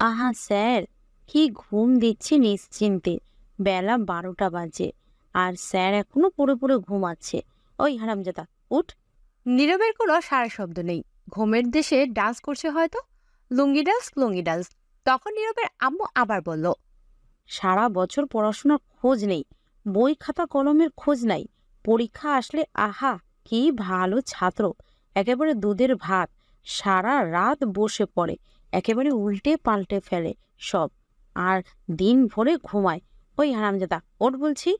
আহা স্যার, কি ঘুম দিচ্ছে নিশ্চিন্তে। বেলা 12টা বাজে, আর স্যার এখনো পড়ে পড়ে ঘুমাচ্ছে। ওই হারামজাদা, উঠ। নীরবের কোনো সারা শব্দ নেই। ঘুমের দেশে ডান্স করছে হয়তো। লুঙ্গি ডান্স, লুঙ্গি ডান্স। তখন নীরবের আম্মু আবার বলল, সারা বছর পড়াশোনার খোঁজ নেই, বই খাতা কলমের খোঁজ নাই। পরীক্ষা আসলে আহা, কি ভালো ছাত্র, একেবারে দুধের ভাত। সারা রাত বসে পড়ে, একেবারে উল্টে পাল্টে ফেলে সব, আর দিন ভরে ঘুমায়। ওই হারামজাদা, ওঠ বলছি।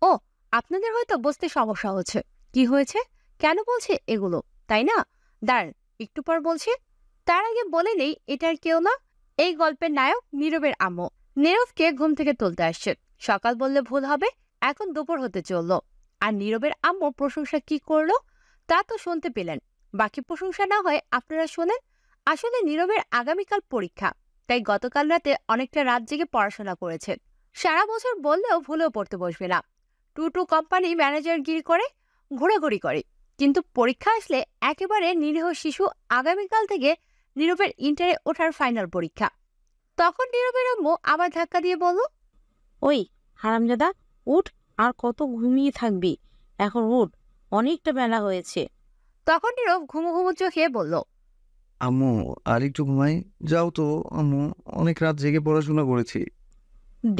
ও, আপনাদের হয়তো বুঝতে সমস্যা হচ্ছে। কি হয়েছে, কেন বলছে এগুলো, তাই না? দাঁড়ান, একটু পর বলছি। তার আগে বলে নেই, এটার কেউ না, এই গল্পের নায়ক নীরবের আম্মু। নীরবকে ঘুম থেকে তুলতে আসছে। সকাল বললে ভুল হবে, এখন দুপুর হতে চললো। আর নীরবের আম্মু প্রশংসা কি করলো তা তো শুনতে পেলেন। বাকি প্রশংসা না হয় আপনারা শোনেন। আসলে নীরবের আগামীকাল পরীক্ষা, তাই গতকাল রাতে অনেকটা রাত জেগে পড়াশোনা করেছে। সারা বছর বললেও ভুলেও পড়তে বসবে না। টু টু কোম্পানি ম্যানেজারগিরি করে, ঘোরাঘুরি করে, কিন্তু পরীক্ষা আসলে একেবারে নিরীহ শিশু। আগামীকাল থেকে নীরবের ইন্টারে ওঠার ফাইনাল পরীক্ষা। তখন নীরবের আম্মু আবার ধাক্কা দিয়ে বলল, ওই হারামজাদা, উঠ। আর কত ঘুমিয়ে থাকবি, এখন উঠ, অনেকটা বেলা হয়েছে। তখন নীরব ঘুমো ঘুমো চোখে বলল, আম্মু, আর একটু ঘুমাই। যাও তো আম্মু, অনেক রাত জেগে পড়াশোনা করেছি।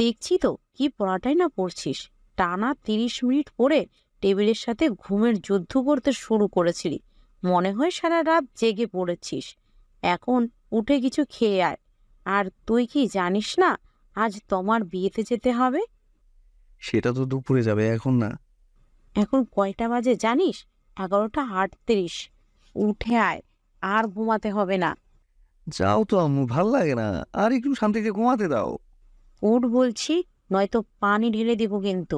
দেখছি তো কি পড়াটাই না পড়ছিস। টানা 30 মিনিট পড়ে টেবিলের সাথে ঘুমের যুদ্ধ করতে শুরু করেছিলি। মনে হয় সারা রাত জেগে পড়েছিস। এখন উঠে কিছু খেয়ে আয়। আর তুই কি জানিস না আজ তোমার বিয়েতে যেতে হবে? সেটা তো দুপুরে যাবে, এখন না। এখন কয়টা বাজে জানিস? 11টা 38। উঠে আয়, আর ঘুমাতে হবে না। যাও তো আম্মু, ভাল লাগে না। আর একটু শান্তিতে ঘুমাতে দাও। উঠ বলছি, নয়তো পানি ঢেলে দিব কিন্তু।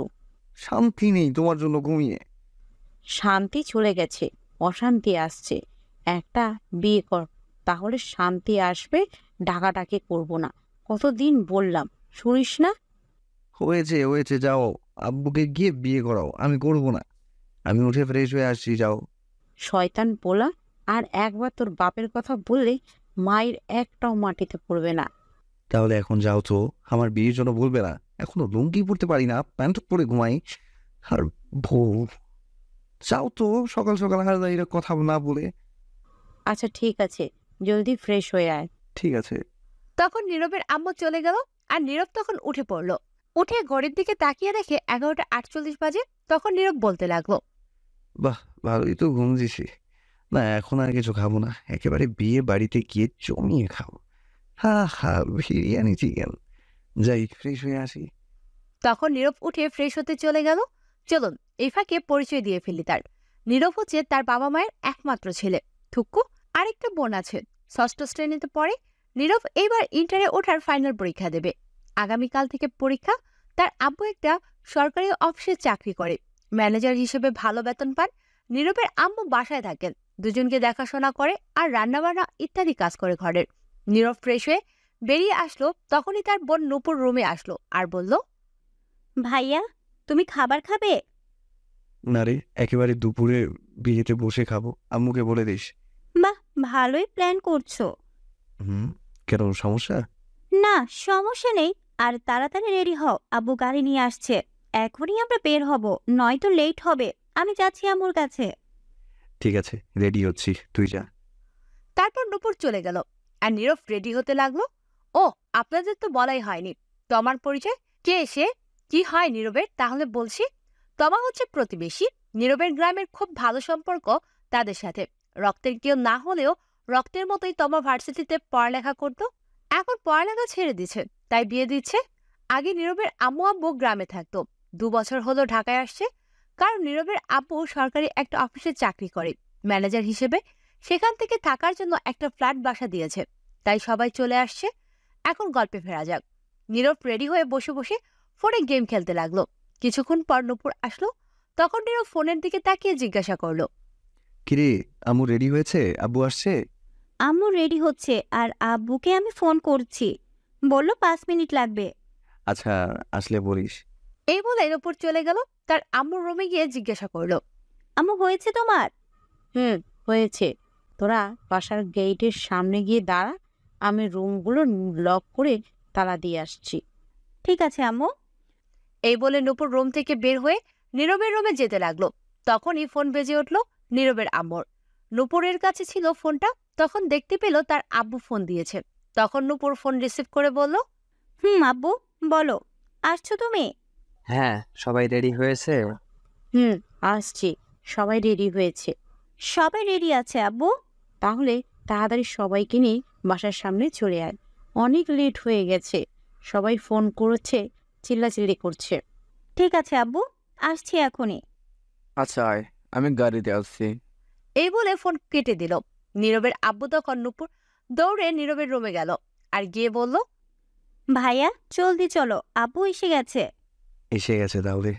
শান্তি নেই তোমার জন্য ঘুমিয়ে। শান্তি চলে গেছে, অশান্তি আসছে। একটা বিয়ে কর, তাহলে শান্তি আসবে। ডাকাডাকি করবো না, কতদিন বললাম, শুনিস না? হয়েছে হয়েছে, যাও। আব্বুকে গিয়ে বিয়ে করাও, আমি করব না। আমি উঠে ফ্রেশ হয়ে আসছি, যাও। শয়তান পোলা, আর একবার তোর বাপের কথা বললে মায়ের একটাও মাটিতে পড়বে না। তাহলে এখন যাও তো, আমার বিয়ের জন্য বলবে না। এখনো লুঙ্গি পরতে পারি না, প্যান্ট পরে ঘুমাই। আর বউ, যাও তো, সকাল সকাল আর এরা কথা না বলে। আচ্ছা ঠিক আছে, জলদি ফ্রেশ হয়ে আয়। ঠিক আছে। তখন নীরবের আম্মু চলে গেল। আর নীরব তখন উঠে পড়ল। উঠে ঘড়ির দিকে তাকিয়ে দেখে 11টা 48 বাজে। তখন নীরব বলতে লাগলো, বাহ, ভালোই তো ঘুম দিছি। না, এখন আর কিছু খাবো না, একেবারে বিয়ে বাড়িতে গিয়ে জমিয়ে খাবো। হা হা, বিরিয়ানি চিকেন। যাই, ফ্রেশ হয়ে আসি। তখন নীরব উঠে ফ্রেশ হতে চলে গেল। চলুন এই ফাঁকে পরিচয় দিয়ে ফেলি তার। নীরব হচ্ছে তার বাবা মায়ের একমাত্র ছেলে। থুক্কু আরেকটা বোন আছে, 6ষ্ঠ শ্রেণীতে পড়ে। নীরব এইবার ইন্টারে ওঠার ফাইনাল পরীক্ষা দেবে। আগামীকাল থেকে পরীক্ষা। তার আব্বু একটা সরকারি অফিসে চাকরি করে, ম্যানেজার হিসেবে ভালো বেতন পান। নীরবের আম্মু বাসায় থাকেন, দুজনকে দেখাশোনা করে আর রান্নাবান্না ইত্যাদি কাজ করে ঘরের। নীরব ফ্রেশ হয়ে বেরিয়ে আসলো, তখনই তার বোন নূপুর রুমে আসলো আর বলল, ভাইয়া, তুমি খাবার খাবে? না রে, একেবারে দুপুরে বিয়েতে বসে খাবো, আম্মুকে বলে দিস। বাহ, ভালোই প্ল্যান করছো। হুম, কেন সমস্যা? না, সমস্যা নেই। আর তাড়াতাড়ি রেডি হও, আব্বু গাড়ি নিয়ে আসছে। এখনই আমরা বের হব, নয়তো লেট হবে। আমি যাচ্ছি আম্মুর কাছে। ঠিক আছে, রেডি হচ্ছি, তুই যা। তারপর নূপুর চলে গেল। আর নীরব রেডি হতে লাগলো। ও, আপনাদের তো বলাই হয়নি তমার পরিচয়। কে এসে কি হয় নীরবের, তাহলে বলছি। তমা হচ্ছে প্রতিবেশী। নীরবের গ্রামের খুব ভালো সম্পর্ক তাদের সাথে। রক্তের কেউ না হলেও রক্তের মতোই তমা ভার্সিটিতে পড়ালেখা করত। এখন পড়ালেখা ছেড়ে দিচ্ছে, তাই বিয়ে দিচ্ছে। আগে নীরবের আম্মু আব্বু গ্রামে থাকতো, 2 বছর হলো ঢাকায় আসছে। কারণ নীরবের আব্বু সরকারি একটা অফিসে চাকরি করে, ম্যানেজার হিসেবে। সেখান থেকে থাকার জন্য একটা ফ্ল্যাট বাসা দিয়েছে, তাই সবাই চলে আসছে। এখন গল্পে ফেরা যাক। নীরব রেডি হয়ে বসে বসে ফোনে গেম খেলতে লাগলো। কিছুক্ষণ পর নূপুর আসলো। তখন নীরব ফোনের দিকে তাকিয়ে জিজ্ঞাসা করলো, কিরে, আম্মু রেডি হয়েছে? আব্বু আসছে? আম্মু রেডি হচ্ছে, আর আব্বুকে আমি ফোন করছি, বললো 5 মিনিট লাগবে। আচ্ছা, আসলে বলিস। এই বলে নূপুর চলে গেল। তার আম্মুর রুমে গিয়ে জিজ্ঞাসা করলো, আম্মু, হয়েছে তোমার? হয়েছে। তোরা বাসার গেটের সামনে গিয়ে দাঁড়া, আমি রুমগুলো লক করে তালা দিয়ে আসছি। ঠিক আছে আম্মু। এই বলে নূপুর রুম থেকে বের হয়ে নীরবের রুমে যেতে লাগলো। তখনই ফোন বেজে উঠল নীরবের আম্মুর। নূপুরের কাছে ছিল ফোনটা, তখন দেখতে পেল তার আব্বু ফোন দিয়েছে। তখন নূপুর ফোন রিসিভ করে বলল, আব্বু বলো, আসছো তুমি? হ্যাঁ, সবাই রেডি হয়েছে? আসছি, সবাই রেডি হয়েছে। সবাই রেডি আছে আব্বু। তাহলে তাড়াতাড়ি সবাইকে নিয়ে বাসার সামনে চলে আয়, অনেক লেট হয়ে গেছে। সবাই ফোন করছে, চিল্লাচিল্লি করছে। ঠিক আছে আব্বু, আসছি এখনই। আচ্ছা আয়, আমি গাড়িতে আসছি। এই বলে ফোন কেটে দিল। নীরবের আব্বু তখন নূপুর দৌড়ে নীরবের রুমে গেল আর গিয়ে বলল, ভাইয়া জলদি চলো, আব্বু এসে গেছে। এসে গেছে তাহলে?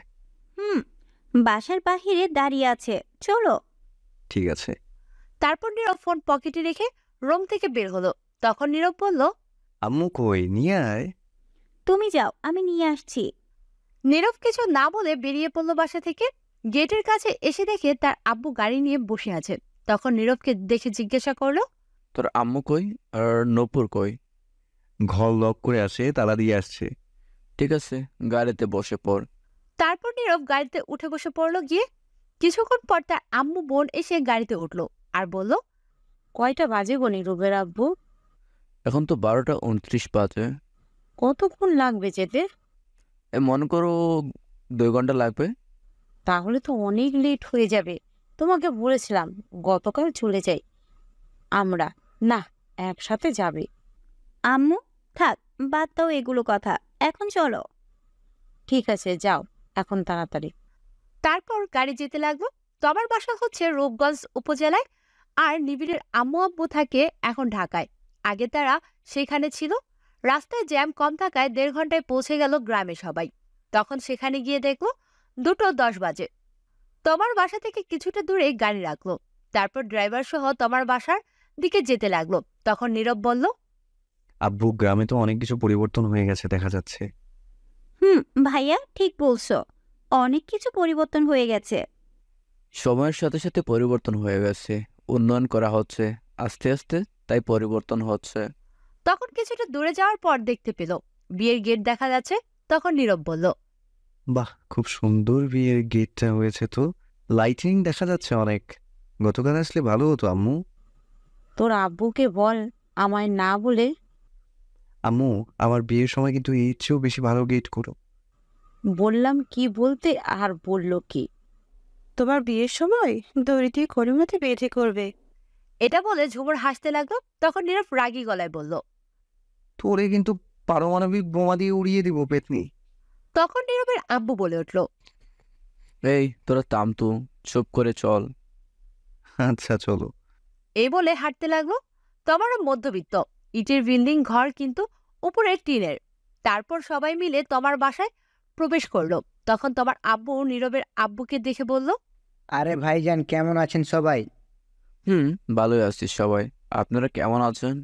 বাসার বাহিরে দাঁড়িয়ে আছে, চলো। ঠিক আছে। তারপর নীরব ফোন পকেটে রেখে রুম থেকে বের হলো। তখন নীরব বলল, আম্মু কই, নিয়ে আয়। তুমি যাও, আমি নিয়ে আসছি। নীরব কিছু না বলে বেরিয়ে পড়লো বাসা থেকে। গেটের কাছে এসে দেখে তার আব্বু গাড়ি নিয়ে বসে আছে। তখন নীরবকে দেখে জিজ্ঞাসা করলো, তোর আম্মু কই আর নূপুর কই? ঘর লক করে আসে, তালা দিয়ে আসছে। ঠিক আছে, গাড়িতে বসে পড়। তারপর নীরব গাড়িতে উঠে বসে পড়লো গিয়ে। কিছুক্ষণ পর তার আম্মু বোন এসে গাড়িতে উঠলো আর বলল, কয়টা বাজে গো নীরবের আব্বু? এখন তো 12টা 29 বাজে। কতক্ষণ লাগবে যেতে? মনে করো 2 ঘন্টা লাগবে। তাহলে তো অনেক লেট হয়ে যাবে। তোমাকে বলেছিলাম গতকাল চলে যাই আমরা, না একসাথে যাবে। আম্মু থাক, বাদ দাও এগুলো কথা, এখন চলো। ঠিক আছে যাও এখন তাড়াতাড়ি। তারপর গাড়ি যেতে লাগলো। তমার বাসা হচ্ছে রূপগঞ্জ উপজেলায়, আর নিবিড়ের আম্মু আব্বু থাকে এখন ঢাকায়। আগে তারা সেখানে ছিল। রাস্তায় জ্যাম কম থাকায় 1.5 ঘন্টায় পৌঁছে গেল গ্রামে সবাই। তখন সেখানে গিয়ে দেখলো 2:10 বাজে। তমার বাসা থেকে কিছুটা দূরে গাড়ি রাখলো। তারপর ড্রাইভার সহ তমার বাসার দিকে যেতে লাগলো। তখন নীরব বলল, আব্বু, গ্রামে তো অনেক কিছু পরিবর্তন হয়ে গেছে দেখা যাচ্ছে। ভাইয়া ঠিক বলছো, অনেক কিছু পরিবর্তন হয়ে গেছে। সময়ের সাথে সাথে পরিবর্তন হয়ে গেছে, উন্নয়ন করা হচ্ছে আস্তে আস্তে, তাই পরিবর্তন হচ্ছে। তখন কিছুটা দূরে যাওয়ার পর দেখতে পেল বিয়ের গেট দেখা যাচ্ছে। তখন নীরব বলল, বাহ, খুব সুন্দর বিয়ের গেটটা হয়েছে তো। লাইটিং দেখা যাচ্ছে অনেক। গতকাল আসলে ভালো হতো আম্মু। তোর আব্বুকে বল আমায় না বলে। আম্মু, আমার বিয়ের সময় কিন্তু এর চেয়েও বেশি ভালো গেট করো। বললাম কি বলতে, আর বলল কি? তোমার বিয়ের সময় দড়ি দিয়ে করিমতে বেঁধে করবে। এটা বলে ঝুমুর হাসতে লাগলো। তখন নীরব রাগী গলায় বলল, তোরে কিন্তু পারমাণবিক বোমা দিয়ে উড়িয়ে দিব পেতনি। তখন নীরবের আব্বু বলে উঠল, এই তোরা থামতু, চুপ করে চল। আচ্ছা চলো। এই বলে হাঁটতে লাগলো। তমারও মধ্যবিত্ত ইটের বিল্ডিং ঘর, কিন্তু উপরে টিনের। তারপর সবাই মিলে তমার বাসায় প্রবেশ করলো। তখন তোমার আব্বু নীরবের আব্বুকে দেখে বলল, আরে ভাইজান, কেমন আছেন সবাই? ভালোই আছি সবাই। আপনারা কেমন আছেন?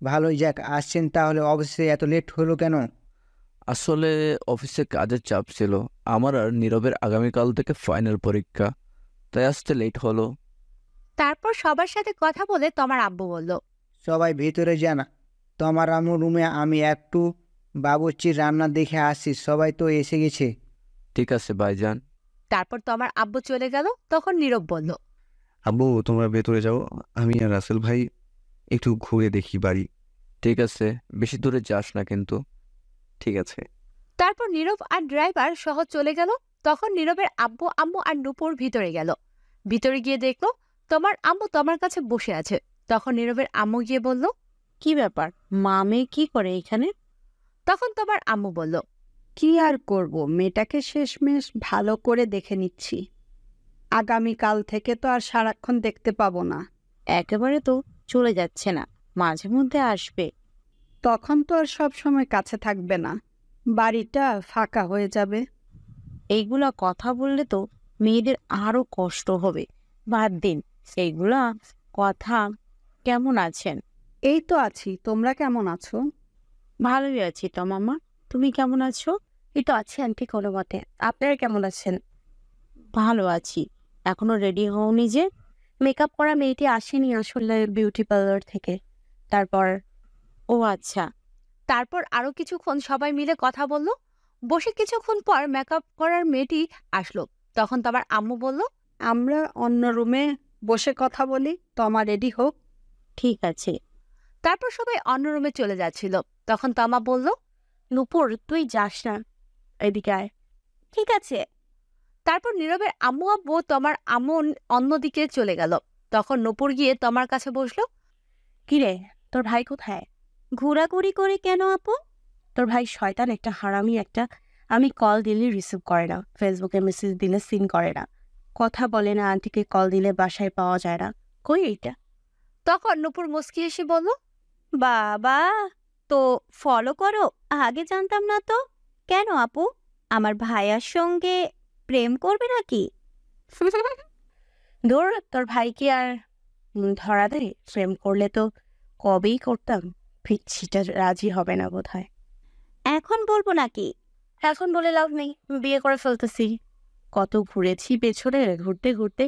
ভালোই, যাক আসছেন তাহলে। অবশ্যই এত লেট হলো কেন? আসলে অফিসে কাজের চাপ ছিল। আমার আর নীরবের আগামীকাল থেকে ফাইনাল পরীক্ষা, তাই আসতে লেট হলো। তারপর সবার সাথে কথা বলে তোমার আব্বু বলল, সবাই ভেতরে যান। তোমার আম্মু রুমে আমি একটু বাবুর্চির রান্না দেখে আসছি। সবাই তো এসে গেছে। ঠিক আছে ভাইজান। তারপর তোমার আব্বু চলে গেল। তখন নীরব বলল, আব্বু, তোমরা ভেতরে যাও, আমি আর রাসেল ভাই একটু ঘুরে দেখি বাড়ি। ঠিক আছে, বেশি দূরে যাস না কিন্তু। ঠিক আছে। তারপর নীরব আর ড্রাইভার সহ চলে গেল। তখন নীরবের আব্বু আম্মু আর নূপুর ভিতরে গেল। ভিতরে গিয়ে দেখলো তোমার আম্মু তোমার কাছে বসে আছে। তখন নীরবের আম্মু গিয়ে বলল, কি ব্যাপার, মা মেয়ে কি করে এখানে? তখন তোমার আম্মু বলল, কি আর করব, মেয়েটাকে শেষমেশ ভালো করে দেখে নিচ্ছি। আগামীকাল থেকে তো আর সারাক্ষণ দেখতে পাবো না। একেবারে তো চলে যাচ্ছে না, মাঝে মধ্যে আসবে। তখন তো আর সব সময় কাছে থাকবে না, বাড়িটা ফাঁকা হয়ে যাবে। এইগুলা কথা বললে তো মেয়েদের আরো কষ্ট হবে। বাদ দিন এইগুলা কথা। কেমন আছেন? এই তো আছি, তোমরা কেমন আছো? ভালোই আছি তো মামা, তুমি কেমন আছো? এই তো আছি আন্টি কোনো মতে। আপনারা কেমন আছেন? ভালো আছি। এখনো রেডি হওনি যে? মেকআপ করা মেয়েটি আসেনি আসলে বিউটি পার্লার থেকে। তারপর ও আচ্ছা। তারপর আরো কিছুক্ষণ সবাই মিলে কথা বলল। বসে কিছুক্ষণ পর মেকআপ করার মেয়েটি আসলো। তখন তোমার আম্মু বলল, আমরা অন্য রুমে বসে কথা বলি, তমা রেডি হোক। ঠিক আছে। তারপর সবাই অন্য রুমে চলে যাচ্ছিল। তখন তমা বলল, নূপুর তুই যাস না, এদিকে আয়। ঠিক আছে। তারপর নীরবের আম্মু আব্বু তোমার আম্মু অন্যদিকে চলে গেল। তখন নূপুর গিয়ে তোমার কাছে বসলো। কিরে, তোর ভাই কোথায়? ঘোরাঘুরি করে কেন আপু? তোর ভাই শয়তান একটা, হারামি একটা। আমি কল দিলে রিসিভ করে না, ফেসবুকে মেসেজ দিলে সিন করে না, কথা বলে না, আন্টিকে কল দিলে বাসায় পাওয়া যায় না। কই এইটা? তখন নূপুর মুস্কি এসে বলল, বাবা, তো ফলো করো? আগে জানতাম না তো। কেন আপু, আমার ভাইয়ার সঙ্গে প্রেম করবে নাকি? ধর, তোর ভাই কি আর ধরা দেয়? প্রেম করলে তো কবেই করতাম। পিচ্ছিটা রাজি হবে না বোধহয়। এখন বলবো নাকি? এখন বলে লাভ নেই, বিয়ে করে ফেলতেছি। কত ঘুরেছি পেছনে, ঘুরতে ঘুরতে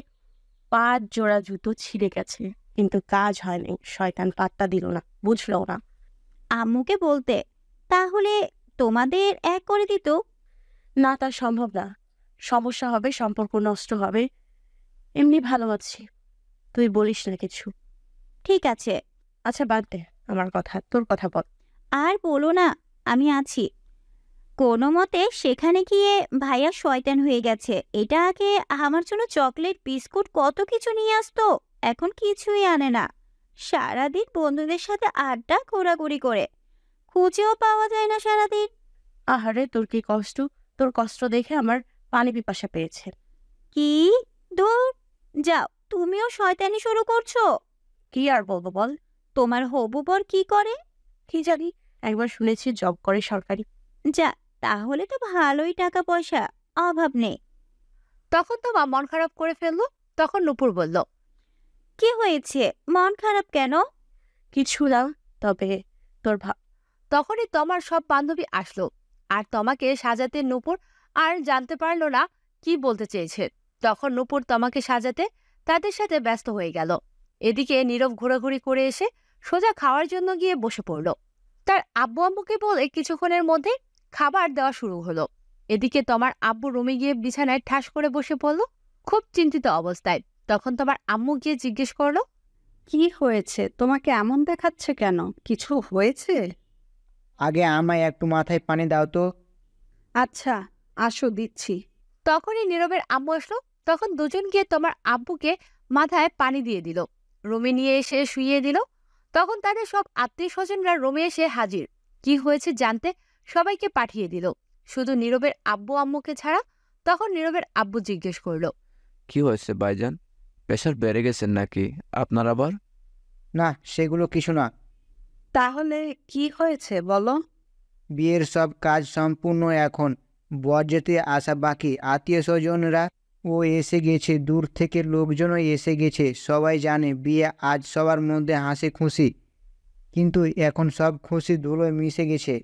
5 জোড়া জুতো ছিঁড়ে গেছে, কিন্তু কাজ হয়নি। শয়তান পাত্তা দিল না, বুঝলো না। আম্মুকে বলতে, তাহলে তোমাদের এক করে দিত। না, তা সম্ভব না। সমস্যা হবে, সম্পর্ক নষ্ট হবে। এমনি ভালো আছি, তুই বলিস না কিছু। ঠিক আছে। আচ্ছা বাদ দে আমার কথা, তোর কথা বল। আর বলো না, আমি আছি। কোনো মতে সেখানে গিয়ে ভাইয়া শয়তান হয়ে গেছে। এটা আগে আমার জন্য চকলেট বিস্কুট কত কিছু নিয়ে আসতো, এখন কিছুই আনে না। সারাদিন বন্ধুদের সাথে আড্ডা ঘোরাঘুরি করে, খুঁজেও পাওয়া যায় না সারাদিন। আহারে, তোর কি কষ্ট! তোর কষ্ট দেখে আমার পানি পিপাসা পেয়েছে। কি দূর, যাও, তুমিও শয়তানি শুরু করছো। কি আর বলবো বল। তোমার হবু বর কি করে? কি জানি, একবার শুনেছি জব করে সরকারি। যা, তাহলে তো ভালোই টাকা পয়সা, অভাব নেই। তখন তোমা মন খারাপ করে ফেললো। তখন নূপুর বলল, কি হয়েছে, মন খারাপ কেন? কিছু না, তবে তোর তখনই তোমার সব বান্ধবী আসলো আর তোমাকে সাজাতে নূপুর আর জানতে পারলো না কি বলতে চেয়েছে। তখন নূপুর তোমাকে সাজাতে তাদের সাথে ব্যস্ত হয়ে গেল। এদিকে নীরব ঘোরাঘুরি করে এসে সোজা খাওয়ার জন্য গিয়ে বসে পড়ল। তার আব্বু আম্মুকে বলে কিছুক্ষণের মধ্যে খাবার দেওয়া শুরু হলো। এদিকে তোমার আব্বু রুমে গিয়ে বিছানায় ঠাস করে বসে পড়ল, খুব চিন্তিত অবস্থায়। তখন তোমার আম্মু গিয়ে জিজ্ঞেস করলো, কি হয়েছে, তোমাকে এমন দেখাচ্ছে কেন? কিছু হয়েছে? আগে আমায় একটু মাথায় পানি দাও তো। আচ্ছা, আসো দিচ্ছি। তখনই নীরবের আম্মু আসলো। তখন দুজন গিয়ে তোমার আব্বুকে মাথায় পানি দিয়ে দিল, রুমে নিয়ে এসে শুইয়ে দিল। তখন তাদের সব আত্মীয় স্বজনরা রুমে এসে হাজির। কি হয়েছে জানতে সবাইকে পাঠিয়ে দিল, শুধু নীরবের আব্বু আম্মুকে ছাড়া। তখন নীরবের আব্বু জিজ্ঞেস করলো, কি হয়েছে ভাইজান? প্রেশার বেড়ে গেছেন নাকি আপনার আবার? না, সেগুলো কিছু না। তাহলে কি হয়েছে বলো। বিয়ের সব কাজ সম্পূর্ণ, এখন বরযাত্রী আসা বাকি। আত্মীয় স্বজনরা ও এসে গেছে, দূর থেকে লোকজনও এসে গেছে। সবাই জানে বিয়ে আজ, সবার মধ্যে হাসি খুশি। কিন্তু এখন সব খুশি ধুলোয় মিশে গেছে।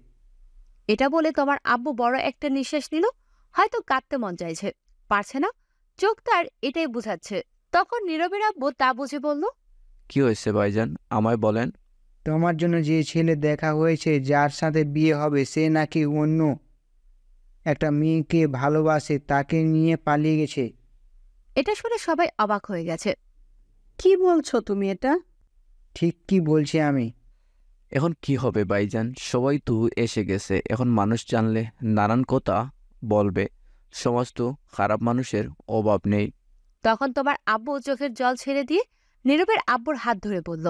এটা বলে তোমার আব্বু বড় একটা নিঃশ্বাস নিল। হয়তো কাঁদতে মন চাইছে, পারছে না, চোখ তার এটাই বুঝাচ্ছে। তখন নীরবের আব্বু তা বুঝে বলল, কি হয়েছে ভাইজান, আমায় বলেন। তোমার জন্য যে ছেলে দেখা হয়েছে, যার সাথে বিয়ে হবে, সে নাকি অন্য একটা মেয়েকে ভালোবাসে, তাকে নিয়ে পালিয়ে গেছে। এটা শুনে সবাই অবাক হয়ে গেছে। কি বলছো তুমি এটা? ঠিক কি বলছি আমি? এখন কি হবে ভাইজান, সবাই তো এসে গেছে, এখন মানুষ জানলে নানান কথা বলবে। সমাজ তো খারাপ মানুষের অভাব নেই। তখন তোমার আব্বু চোখের জল ছেড়ে দিয়ে নীরবের আব্বুর হাত ধরে বলল,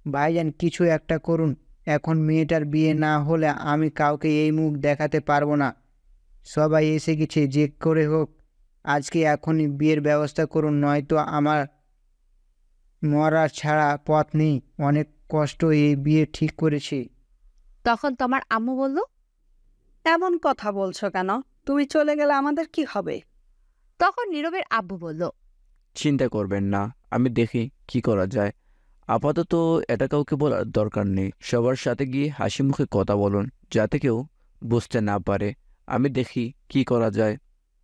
ভাইজান, কিছু একটা করুন। এখন মেয়েটার বিয়ে না হলে আমি কাউকে এই মুখ দেখাতে পারবো না। সবাই এসে গেছে, যে করে হোক আজকে এখনই বিয়ের ব্যবস্থা করুন, নয়তো আমার মরার ছাড়া পথ নেই। অনেক কষ্ট এই বিয়ে ঠিক করেছি। তখন তোমার আম্মু বলল, এমন কথা বলছো কেন? তুমি চলে গেলে আমাদের কি হবে? তখন নীরবের আব্বু বলল, চিন্তা করবেন না, আমি দেখি কি করা যায়। আপাতত এটা কাউকে বলার দরকার নেই। সবার সাথে গিয়ে হাসি মুখে কথা বলুন, যাতে কেউ বুঝতে না পারে। আমি দেখি কি করা যায়।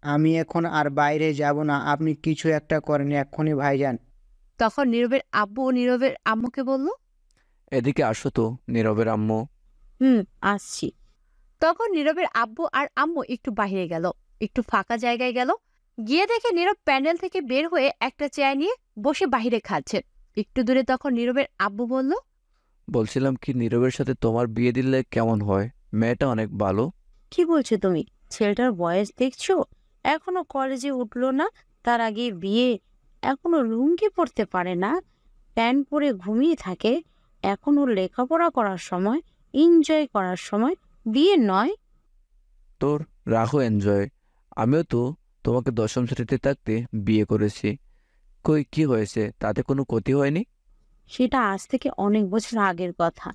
আমি এখন আর বাইরে যাব না, আপনি কিছু একটা করেন এক্ষুনি ভাইজান। তখন নীরবের আব্বু নীরবের আম্মুকে বলল, এদিকে আসো তো, নীরবের আম্মু। আসছি। তখন নীরবের আব্বু আর আম্মু একটু বাইরে গেল, একটু ফাঁকা জায়গায় গেল। গিয়ে দেখে নীরব প্যান্ডেল থেকে বের হয়ে একটা চেয়ার নিয়ে বসে বাইরে খাচ্ছে। একটু দূরে তখন নীরবের আব্বু বলল, বলছিলাম কি, নীরবের সাথে তোমার বিয়ে দিলে কেমন হয়? মেয়েটা অনেক ভালো। কি বলছো তুমি? ছেলেটার বয়স দেখছো? এখনো কলেজে উঠলো না, তার আগে বিয়ে? এখনো লুঙ্গি পরতে পারে না, প্যান্ট পরে ঘুমিয়ে থাকে। এখনো লেখাপড়া করার সময়, এনজয় করার সময়, বিয়ে নয়। তোর রাখো এনজয়। আমিও তো তোমাকে দশম শ্রেণীতে থাকতে বিয়ে করেছি। কই, কি হয়েছে? তাতে কোনো ক্ষতি হয়নি। সেটা আজ থেকে অনেক বছর আগের কথা।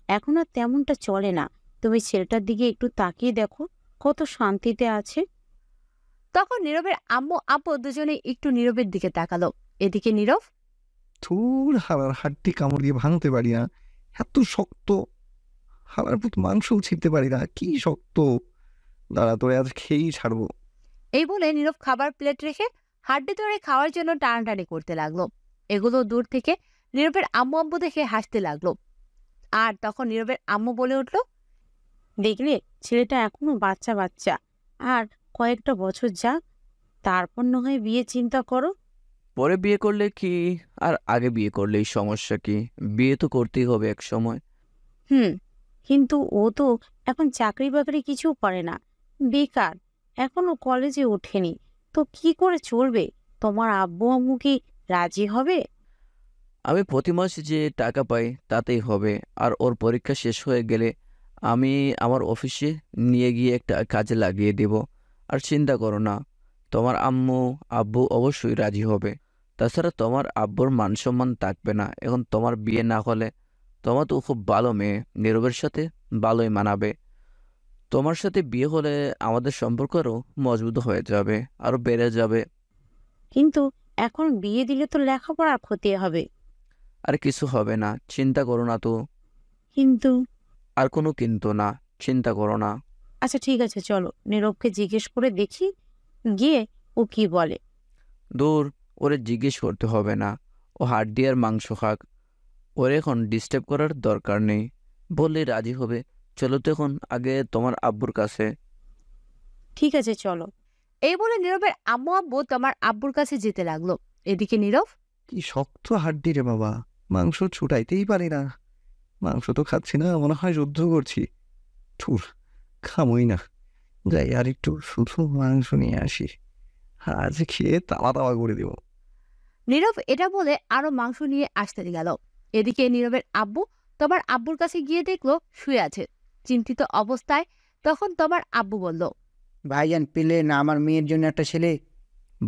এখন আর তেমনটা চলে না। তুমি ছেলেটার দিকে একটু তাকিয়ে দেখো, কত শান্তিতে আছে। তখন নীরবের আম্মু আব্বু দুজনে একটু নীরবের দিকে তাকালো। এদিকে নীরব, থুর, হালার হাড্ডি কামড় দিয়ে ভাঙতে পারি না, এত শক্ত। হালার পুত মাংসও ছিঁড়তে পারি না, কি শক্ত। দাঁড়া, তোরে আজ খেয়েই ছাড়বো। এই বলে নীরব খাবার প্লেট রেখে হাড্ডি ধরে খাওয়ার জন্য টানাটানি করতে লাগলো। এগুলো দূর থেকে নীরবের আম্মু আব্বু দেখে হাসতে লাগলো। আর তখন নীরবের আম্মু বলে উঠল, দেখলে, ছেলেটা এখনো বাচ্চা বাচ্চা। আর কয়েকটা বছর যাক, তারপর না হয় বিয়ে চিন্তা করো। পরে বিয়ে করলে কি, আর আগে বিয়ে করলেই সমস্যা কি? বিয়ে তো করতেই হবে এক সময়। হুম, কিন্তু ও তো এখন চাকরি বাকরি কিছু করে না, বেকার, এখনো কলেজে ওঠেনি। তো কি করে চলবে? তোমার আব্বু আম্মু কি রাজি হবে? আমি প্রতি মাসে যে টাকা পাই তাতেই হবে। আর ওর পরীক্ষা শেষ হয়ে গেলে আমি আমার অফিসে নিয়ে গিয়ে একটা কাজে লাগিয়ে দেব। আর চিন্তা করো না, তোমার আম্মু আব্বু অবশ্যই রাজি হবে। তাছাড়া তোমার আব্বুর মান সম্মান থাকবে না এখন তোমার বিয়ে না হলে। তোমার তো খুব ভালো মেয়ে, নীরবের সাথে ভালোই মানাবে। তোমার সাথে বিয়ে হলে আমাদের সম্পর্ক আরও মজবুত হয়ে যাবে, আরো বেড়ে যাবে। কিন্তু এখন বিয়ে দিলে তো লেখাপড়ার ক্ষতি হবে। আর কিছু হবে না, চিন্তা করো না তো। কিন্তু আর কোনো কিন্তু না, চিন্তা করো না। আচ্ছা ঠিক আছে, চলো নীরবকে জিজ্ঞেস করে দেখি গিয়ে ও কি বলে। দূর, ওরে জিজ্ঞেস করতে হবে না। ও হাড্ডি আর মাংস খাক, ওর এখন ডিস্টার্ব করার দরকার নেই। বললেই রাজি হবে। চলো তো এখন আগে তোমার আব্বুর কাছে। ঠিক আছে, চলো। এই বলে নীরবের আম্মু আব্বু তোমার আব্বুর কাছে যেতে লাগলো। এদিকে নীরব, কি শক্ত হাড্ডি রে বাবা, মাংস ছুটাইতেই পারি না। মাংস তো খাচ্ছি না, মনে হয় যুদ্ধ করছি। থুর, খামই না। যাই আর একটু শুধু মাংস নিয়ে আসি, আজ খেয়ে তাওয়া তাওয়া করে দেব। নীরব এটা বলে আরো মাংস নিয়ে আসতে গেল। এদিকে নীরবের আব্বু তোমার আব্বুর কাছে গিয়ে দেখলো শুয়ে আছে চিন্তিত অবস্থায়। তখন তোমার আব্বু বলল, ভাইজান পেলেন আমার মেয়ের জন্য একটা ছেলে।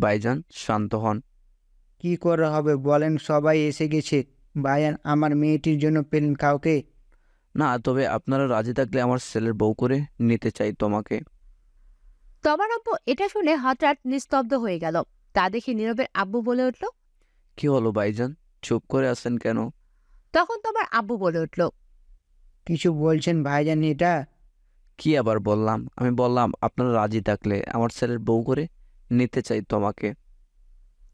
ভাইজান শান্ত হন। কি করে হবে বলেন, সবাই এসে গেছে। ভাইজান আমার মেয়েটির জন্য পেলেন কাউকে? না, তবে আপনারা রাজি থাকলে আমার ছেলের বউ করে নিতে চাই তোমাকে। তোমার আব্বু এটা শুনে হঠাৎ নিস্তব্ধ হয়ে গেল। তা দেখে নীরবের আব্বু বলে উঠল। কি হলো ভাইজান, চুপ করে আছেন কেন? তখন তোমার আব্বু বলে উঠল, কিছু বলছেন ভাইজান? এটা কি আবার বললাম? আমি বললাম আপনারা রাজি থাকলে আমার ছেলের বউ করে নিতে চাই তোমাকে।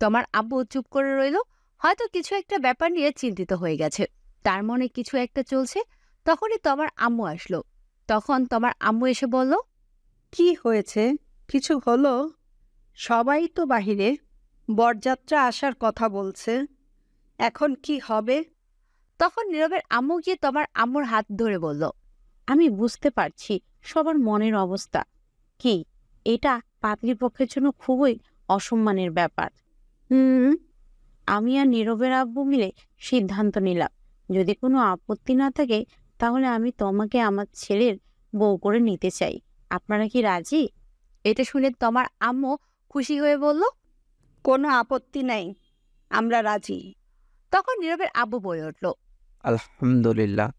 তোমার আব্বু চুপ করে রইল। হয়তো কিছু একটা ব্যাপার নিয়ে চিন্তিত হয়ে গেছে, তার মনে কিছু একটা চলছে। তখনই তোমার আম্মু আসলো। তখন তোমার আম্মু এসে বলল, কি হয়েছে? কিছু হলো? সবাই তো বাহিরে, বরযাত্রা আসার কথা বলছে। এখন কি হবে? তখন নীরবের আম্মু গিয়ে তোমার আম্মুর হাত ধরে বলল, আমি বুঝতে পারছি সবার মনের অবস্থা। কি, এটা পাত্রীপক্ষের জন্য খুবই অসম্মানের ব্যাপার। আমি আর নীরবের আব্বু মিলে সিদ্ধান্ত নিলাম, যদি কোনো আপত্তি না থাকে তাহলে আমি তোমাকে আমার ছেলের বউ করে নিতে চাই। আপনারা কি রাজি? এটা শুনে তোমার আম্মু খুশি হয়ে বলল। কোনো আপত্তি নেই, আমরা রাজি। তখন নীরবের আব্বু বলে উঠল, আলহামদুলিল্লাহ।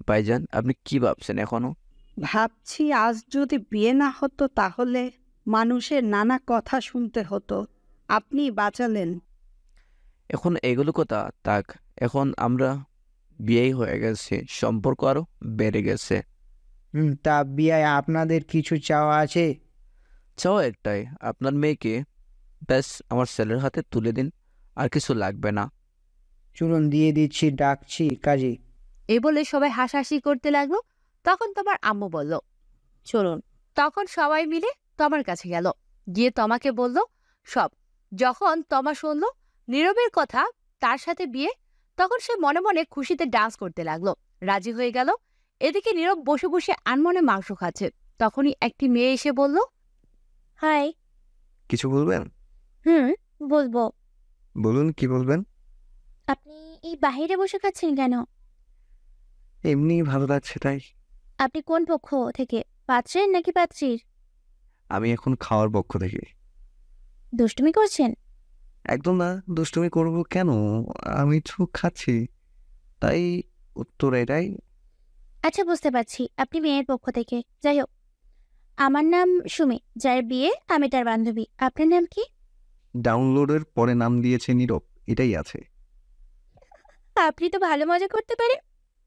ভাইজান আপনি কি ভাবছেন এখনো? ভাবছি আজ যদি বিয়ে না হতো তাহলে মানুষের নানা কথা শুনতে হতো। আপনি বাঁচালেন। এখন এগুলো কথা থাক, এখন আমরা বিয়েই হয়ে গেছে, সম্পর্ক আরো বেড়ে গেছে। তা বিয়ায় আপনাদের কিছু চাওয়া আছে? চাও একটাই, আপনার মেয়েকে ব্যাস আমার ছেলের হাতে তুলে দিন, আর কিছু লাগবে না। চলুন দিয়ে দিচ্ছি, ডাকছি কাজী। এই বলে সবাই হাসাহাসি করতে লাগলো। তখন তোমার আম্মু বলল, চলুন। তখন সবাই মিলে তোমার কাছে গেল, গিয়ে তোমাকে বলল সব। যখন তমা শুনলো নীরবের কথা, তার সাথে বিয়ে, তখন সে মনে মনে খুশিতে ডান্স করতে লাগলো, রাজি হয়ে গেল। এদিকে নীরব বসে বসে আনমনে মাংস খাচ্ছে। তখনই একটি মেয়ে এসে বলল, হাই। কিছু বলবেন? বলবো। বলুন, কি বলবেন? আপনি এই বাইরে বসে খাচ্ছেন কেন? এমনি ভালো লাগছে তাই। আপনি কোন পক্ষ থেকে, পাত্রের নাকি পাত্রীর? আমি এখন খাওয়ার পক্ষ থেকে। দুষ্টুমি করছেন? একদম না, দুষ্টুমি করবো কেন? আমি তো খাচ্ছি, তাই উত্তর এটাই। আচ্ছা, বুঝতে পারছি আপনি মেয়ের পক্ষ থেকে। যাই হোক, আমার নাম সুমি, যার বিয়ে আমি তার বান্ধবী। আপনার নাম কি? ডাউনলোডের পরে নাম দিয়েছে নীরব, এটাই আছে। আপনি তো ভালো মজা করতে পারেন।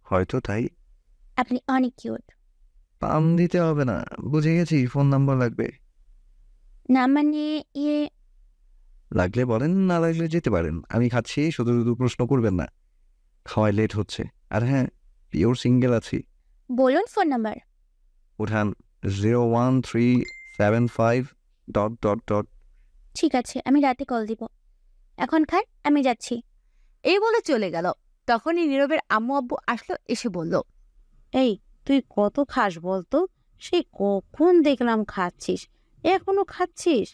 হয়তো তাই। আপনি অনেক কিউট। পাম দিতে হবে না, বুঝে গেছি। ফোন নাম্বার লাগবে? নাম মানে ইয়ে, লাগলে বলেন, না লাগলে যেতে পারেন। আমি খাচ্ছি, শুধু শুধু প্রশ্ন করবেন না। খাওয়ায় লেট হচ্ছে। আর হ্যাঁ, পিওর সিঙ্গেল আছি। বলুন ফোন নাম্বার। উঠান 01375... ঠিক আছে, আমি রাতে কল দিব। এখন খান, আমি যাচ্ছি। এই বলে চলে গেল। তখনই নীরবের আম্মু আব্বু আসলো, এসে বলল, এই, তুই কত খাস বলতো? সেই কখন দেখলাম খাচ্ছিস, এখনো খাচ্ছিস?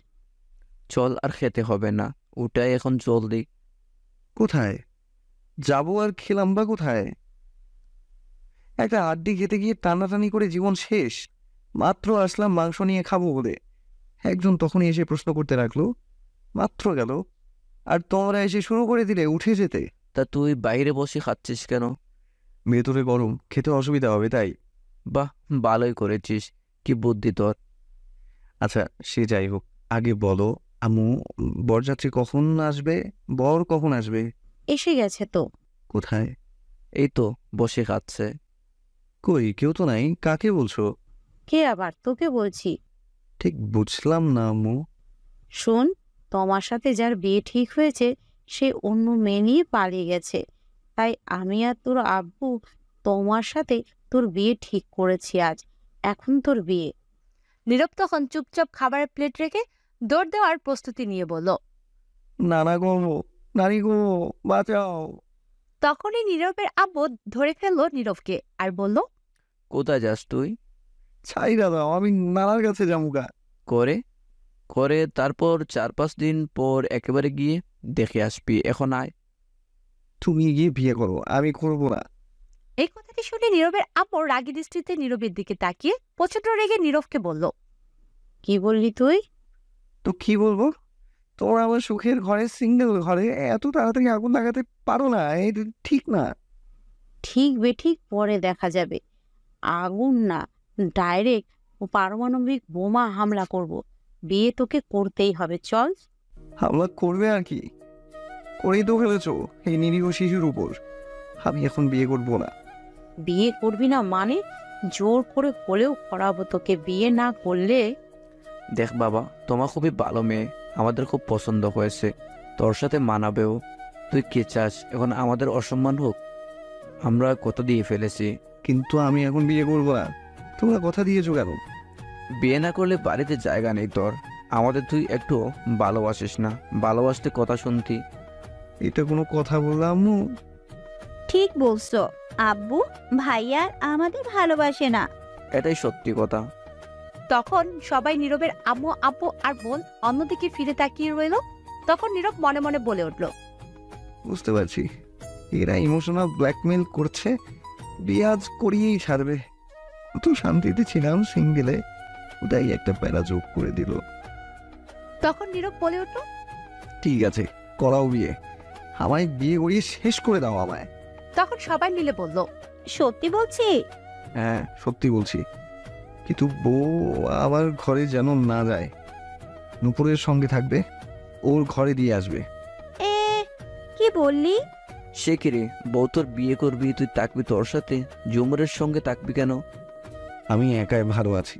চল, আর খেতে হবে না, ওটাই এখন জলদি। কোথায় যাবো আর খেলাম বা কোথায়? একটা আড্ডি খেতে গিয়ে টানাটানি করে জীবন শেষ। মাত্র আসলাম মাংস নিয়ে খাবো বলে, একজন তখনই এসে প্রশ্ন করতে রাখলো। মাত্র গেল, আর তোমরা এসে শুরু করে দিলে উঠে যেতে। তা তুই বাইরে বসে খাচ্ছিস কেন? ভেতরে গরম, খেতে অসুবিধা হবে তাই। বাহ, ভালোই করেছিস। কি বুদ্ধি তোর। আচ্ছা, সে যাই হোক, আগে বলো আম্মু, বরযাত্রী কখন আসবে? বর কখন আসবে? এসে গেছে তো। কোথায়? এই তো বসে খাচ্ছে। কই, কেউ তো নাই। কাকে বলছো? কে আবার? তোকে বলছি। ঠিক বুঝলাম না আম্মু। শোন, তোমার সাথে যার বিয়ে ঠিক হয়েছে সে অন্য মেয়ে নিয়ে পালিয়ে গেছে, তাই আমি আর তোর আব্বু তোমার সাথে তোর বিয়ে ঠিক করেছি আজ। এখন তোর বিয়ে। নীরব তখন চুপচাপ খাবারের প্লেট রেখে দৌড় দেওয়ার প্রস্তুতি নিয়ে বলল। নানা গো, নানি গো, বাঁচাও। তখনই নীরবের আব্বু ধরে ফেললো নীরবকে আর বলল, কোথায় যাস তুই? ছাই দাদা, আমি নানার কাছে যামুগা। করে করে তারপর 4-5 দিন পর একেবারে গিয়ে দেখে আসবি। এখন আয়। তুমি গিয়ে বিয়ে করো, আমি করবো না। এই কথাটি শুনে নীরবের আম্মু রাগী দৃষ্টিতে নীরবের দিকে তাকিয়ে প্রচন্ড রেগে নীরবকে বলল, কি বললি তুই? তো কি বলবো? তোমরা আমার সুখের ঘরে, সিঙ্গেল ঘরে এত তাড়াতাড়ি আগুন লাগাতে পারো না, এটা ঠিক না। ঠিক বেঠিক পরে দেখা যাবে। আগুন না, ডাইরেক্ট পারমাণবিক বোমা হামলা করব। বিয়ে তোকে করতেই হবে, চল। হামলা করবে আর কি, করেই তো ফেলেছো এই নিরীহ শিশুর উপর। আমি এখন বিয়ে করবো না। বিয়ে করবি না মানে? জোর করে হলেও করাবো তোকে। বিয়ে না করলে দেখ বাবা, তোমার খুবই ভালো মেয়ে, আমাদের খুব পছন্দ হয়েছে, তোর সাথে মানাবেও। তুই কে চাস এখন আমাদের অসম্মান হোক? আমরা কথা দিয়ে ফেলেছি। কিন্তু আমি এখন বিয়ে করবো না। তোমরা কথা দিয়েছো কেন? বিয়ে না করলে বাড়িতে জায়গা নেই তোর। আমাদের তুই একটু ভালোবাসিস না, ভালোবাসতে কথা শুনতি। এটা কোনো কথা বললাম আম্মু? ঠিক বলছো আব্বু, ভাইয়ার আমাদের ভালোবাসে না। এটাই সত্যি কথা। তখন সবাই নীরবের আম্মু আব্বু আর বোন অন্যদিকে ফিরে তাকিয়ে রইল। তখন নীরব মনে মনে বলে উঠল, বুঝতে পারছি, এরা ইমোশনাল ব্ল্যাকমেল করছে। বিয়ে আজ করিয়েই ছাড়বে। তো শান্তিতে ছিলাম সিঙ্গেলে, ওটাই একটা প্যারা যোগ করে দিল। তখন নীরব বলে উঠল, ঠিক আছে, করাও বিয়ে। আমায় বিয়ে করিয়ে শেষ করে দাও আমায়। তখন সবাই মিলে বলল, সত্যি বলছি? হ্যাঁ, সত্যি বলছি। কিন্তু বউ আমার ঘরে যেন না যায়। নুপুরের সঙ্গে থাকবে, ওর ঘরে দিয়ে আসবে। এ কি বললি? সে কি রে, বউ তোর বিয়ে করবি, তুই থাকবি তোর সাথে, জুমুরের সঙ্গে থাকবি কেন? আমি একাই ভালো আছি।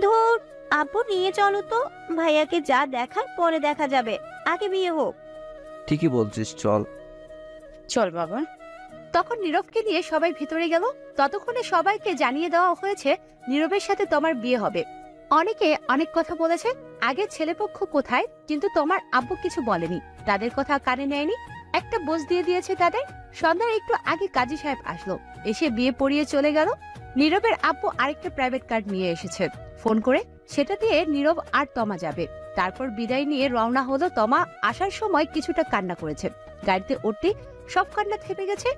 ধুর, আব্বু নিয়ে চলো তো, ভাইয়াকে যা দেখার পরে দেখা যাবে, আগে বিয়ে হোক। ঠিকই বলছিস, চল। চল বাবা। তখন নীরবকে নিয়ে সবাই ভিতরে গেল। ততক্ষণে সবাইকে জানিয়ে দেওয়া হয়েছে নীরবের সাথে তোমার বিয়ে হবে। অনেকে অনেক কথা বলেছে, আগে ছেলেপক্ষ কোথায়, কিন্তু তোমার আব্বু কিছু বলেনি, তাদের কথা কানে নেয়নি, একটা বোঝ দিয়ে দিয়েছে তাদের। সন্ধ্যার একটু আগে কাজী সাহেব আসলো, এসে বিয়ে পড়িয়ে চলে গেল। নীরবের আব্বু আরেকটা প্রাইভেট কার নিয়ে এসেছে ফোন করে, সেটা দিয়ে নীরব আর তমা যাবে। তারপর বিদায় নিয়ে রওনা হলো তমা। আসার সময় কিছুটা কান্না করেছে, গাড়িতে উঠতে সব কান্না থেমে গেছে।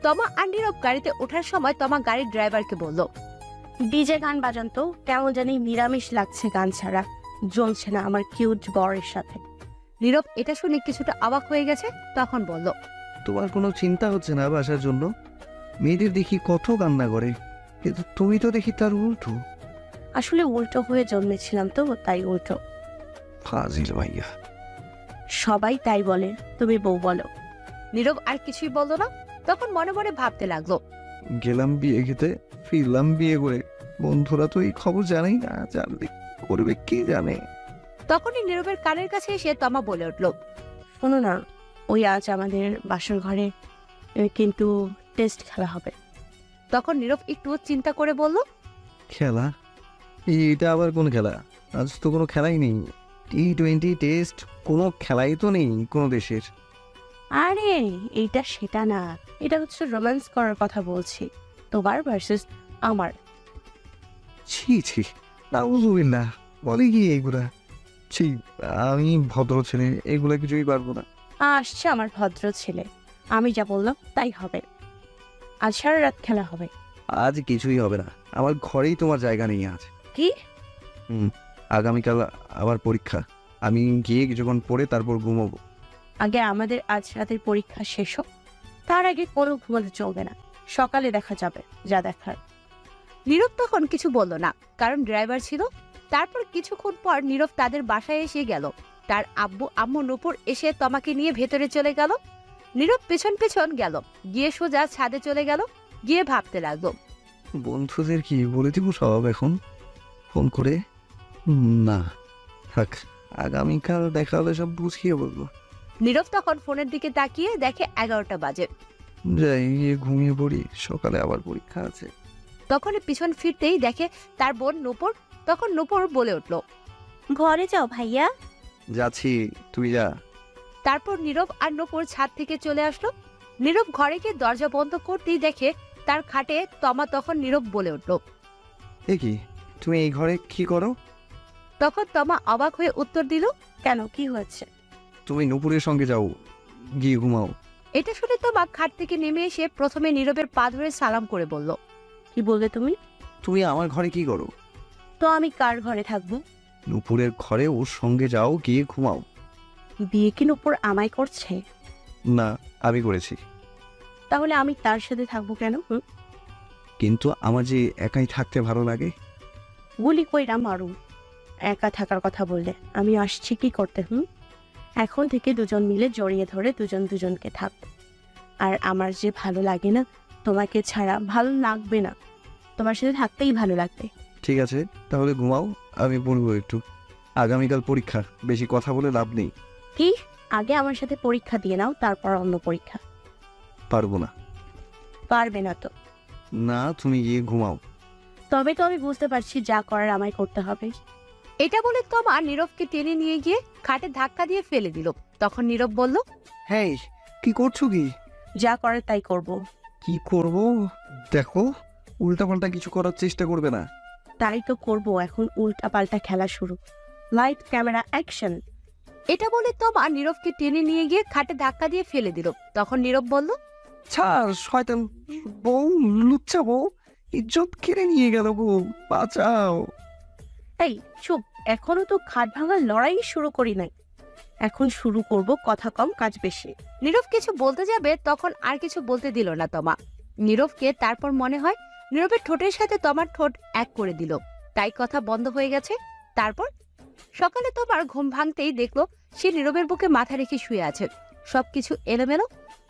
তমা আর নীরব গাড়িতে ওঠার সময় তমা গাড়ির ড্রাইভারকে বলল, ডিজে গান বাজান তো, কেমন জানি নিরামিষ লাগছে, গান ছাড়া জমছে না আমার কিউট বরের সাথে। নীরব এটা শুনে কিছুটা অবাক হয়ে গেছে, তখন বলল, তোমার কোনো চিন্তা হচ্ছে না বাসার জন্য? মেয়েদের দেখি কত কান্না করে, কিন্তু তুমি তো দেখি তার উল্টো। আসলে উল্টো হয়ে জন্মেছিলাম তো, তাই উল্টো। ফাজিল ভাইয়া। সবাই তাই বলে, তুমি বউ বলো। নীরব আর কিছুই বলল না। তখন মনে মনে ভাবতে লাগলো, গেলাম বিয়ে খেতে, ফিরলাম বিয়ে করে, বন্ধুরা তো এই খবর জানেই না, জানলে করবে কি জানে। তখনই নীরবের কানের কাছে এসে তমা বলে উঠল, শোনো না, ওই আজ আমাদের বাসর ঘরে কিন্তু টেস্ট খেলা হবে। তখন নীরব একটু চিন্তা করে বলল, খেলা? এটা আবার কোন খেলা? আজ তো কোনো খেলাই নেই। T20 টেস্ট, কোনো খেলাই তো নেই কোনো দেশের। আরে এইটা সেটা না, এটা হচ্ছে রোম্যান্স করার কথা বলছি, তোমার ভার্সেস আমার। ছি ছি, নাউজুবিল্লাহ, বলে কি এগুলা? ছি, আমি ভদ্র ছেলে, এগুলা কিছুই পারবো না। আসছে আমার ভদ্র ছেলে, আমি যা বললাম তাই হবে। আজ সারা রাত খেলা হবে। আজ কিছুই হবে না, আমার ঘরেই তোমার জায়গা নেই আজ। কি? আগামীকাল আবার পরীক্ষা, আমি গিয়ে কিছুক্ষণ পরে তারপর ঘুমোবো। আগে আমাদের আজ রাতের পরীক্ষা শেষ হোক, তার আগে কোনো ঘুমাতে চলবে না, সকালে দেখা যাবে যা দেখার। নীরব তখন কিছু বলল না, কারণ ড্রাইভার ছিল। তারপর কিছুক্ষণ পর নীরব তাদের বাসায় এসে গেল। তার আব্বু আম্মু নূপুর এসে তমাকে নিয়ে ভেতরে চলে গেল। নীরব পেছন পেছন গেল, গিয়ে সোজা ছাদে চলে গেল। গিয়ে ভাবতে লাগলো, বন্ধুদের কি বলে দিব সব এখন ফোন করে? না থাক, আগামীকাল দেখা হলে সব বুঝিয়ে বলবো। নীরব তখন ফোনের দিকে তাকিয়ে দেখে 11টা বাজে। যাই গিয়ে ঘুমিয়ে পড়ি, সকালে আবার পরীক্ষা আছে। তখন পিছন ফিরতেই দেখে তার বোন নূপুর। তখন নূপুর বলে উঠল, ঘরে যাও ভাইয়া। যাচ্ছি, তুই যা। তারপর নীরব আর নূপুর ছাদ থেকে চলে আসলো। নীরব ঘরে গিয়ে দরজা বন্ধ করতেই দেখে তার খাটে তমা। তখন নীরব বলে উঠল, এ কি, তুমি এই ঘরে কি করো? তখন তমা অবাক হয়ে উত্তর দিল, কেন, কি হয়েছে? তুমি নুপুরের সঙ্গে যাও, গিয়ে ঘুমাও। এটা শুনে তমা খাট থেকে নেমে এসে প্রথমে নীরবের পা ধরে সালাম করে বলল, কি বললে তুমি? তুমি আমার ঘরে কি করো? তো আমি কার ঘরে থাকবো? নুপুরের ঘরে ওর সঙ্গে যাও, গিয়ে ঘুমাও। বিয়ে কি নূপুর আমায় করছে? না, আমি করেছি। তাহলে আমি তার সাথে থাকবো কেন? কিন্তু আমার যে একাই থাকতে ভালো লাগে। গুলি কইরা মারুম একা থাকার কথা বললে। আমি আসছি কি করতে? এখন থেকে দুজন মিলে জড়িয়ে ধরে দুজন দুজনকে থাকবো। আর আমার যে ভালো লাগে না, তোমাকে ছাড়া ভালো লাগবে না, তোমার সাথে থাকতেই ভালো লাগবে। ঠিক আছে, তাহলে ঘুমাও, আমি বলবো একটু। আগামীকাল পরীক্ষা, বেশি কথা বলে লাভ নেই। কি? আগে আমার সাথে পরীক্ষা দিয়ে নাও, তারপর অন্য পরীক্ষা। পারবো না। পারবে না তো? না, তুমি গিয়ে ঘুমাও। তবে তো আমি বুঝতে পারছি যা করার আমায় করতে হবে। এটা বলে তমা নীরবকে টেনে নিয়ে গিয়ে খাটে ধাক্কা দিয়ে ফেলে দিল। তখন নীরব বলল, হ্যাঁ, কি করছো কি? যা করার তাই করব। কি করব? দেখো, উল্টাপাল্টা কিছু করার চেষ্টা করবে না। তাই তো করব, এখন উল্টা পাল্টা খেলা শুরু। Light camera action. এটা বলে তমা নীরবকে টেনে নিয়ে গিয়ে খাটে ধাক্কা দিয়ে ফেলে দিল। তখন নীরব বলল, ছাড়, শয়তান বউ, লুচ্চা বউ, ইজ্জত কেড়ে নিয়ে গেল বউ, বাঁচাও। এই চুপ, এখনো তো খাট ভাঙার লড়াই শুরু করি নাই। এখন শুরু করব কথা কম কাজ বেশি। নীরব কিছু বলতে যাবে, তখন আর কিছু বলতে দিল না তমা নীরবকে। তারপর মনে হয় নীরবের ঠোঁটের সাথে তমার ঠোঁট এক করে দিল, তাই কথা বন্ধ হয়ে গেছে। তারপর সকালে তমার ঘুম ভাঙতেই দেখলো সে নীরবের বুকে মাথা রেখে শুয়ে আছে, সবকিছু এলোমেলো।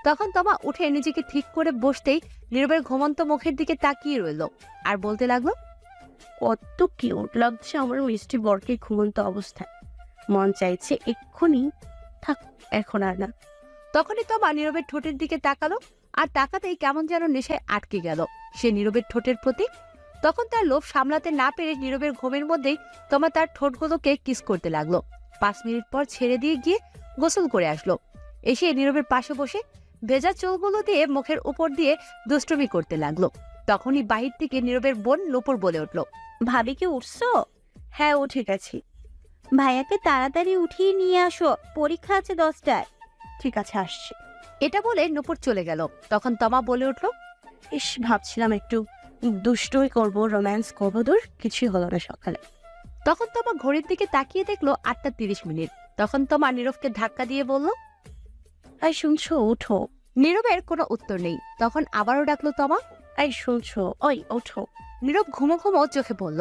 তখন তমা উঠে নিজেকে ঠিক করে বসতেই নীরবের ঘুমন্ত মুখের দিকে তাকিয়ে রইল আর বলতে লাগলো, কত কিউট লাগছে আমার মিষ্টি বরকে ঘুমন্ত অবস্থায়। মন চাইছে এক্ষুনি থাক, এখন আর না। তখনই তমা নীরবের ঠোঁটের দিকে তাকালো আর তাকাতেই কেমন যেন নেশায় আটকে গেল সে নীরবের ঠোঁটের প্রতি। তখন তার লোভ সামলাতে না পেরে নীরবের ঘুমের মধ্যেই তমা তার ঠোঁটগুলোকে কিস করতে লাগলো। 5 মিনিট পর ছেড়ে দিয়ে গিয়ে গোসল করে আসলো। এসে নীরবের পাশে বসে ভেজা চুলগুলো দিয়ে মুখের উপর দিয়ে দুষ্টুমি করতে লাগলো। তখনই বাহির থেকে নীরবের বোন নূপুর বলে উঠল, ভাবি কি উঠছো? হ্যাঁ উঠে গেছি। ভাইয়াকে তাড়াতাড়ি উঠিয়ে নিয়ে আসো, পরীক্ষা আছে 10টায়। ঠিক আছে আসছি। এটা বলে নূপুর চলে গেল। তখন তমা বলে উঠল, ইস ভাবছিলাম একটু দুষ্টুই করবো, রোম্যান্স করবো, দূর কিছুই হলো না সকালে। তখন তমা ঘড়ির দিকে তাকিয়ে দেখলো 8:30। তখন তমা নীরবকে ধাক্কা দিয়ে বলল, এই শুনছো, ওঠো। নীরবের কোনো উত্তর নেই। তখন আবারও ডাকলো তমা। এই শুনছো, ওই ওঠো। নীরব ঘুমো ঘুমো চোখে বলল,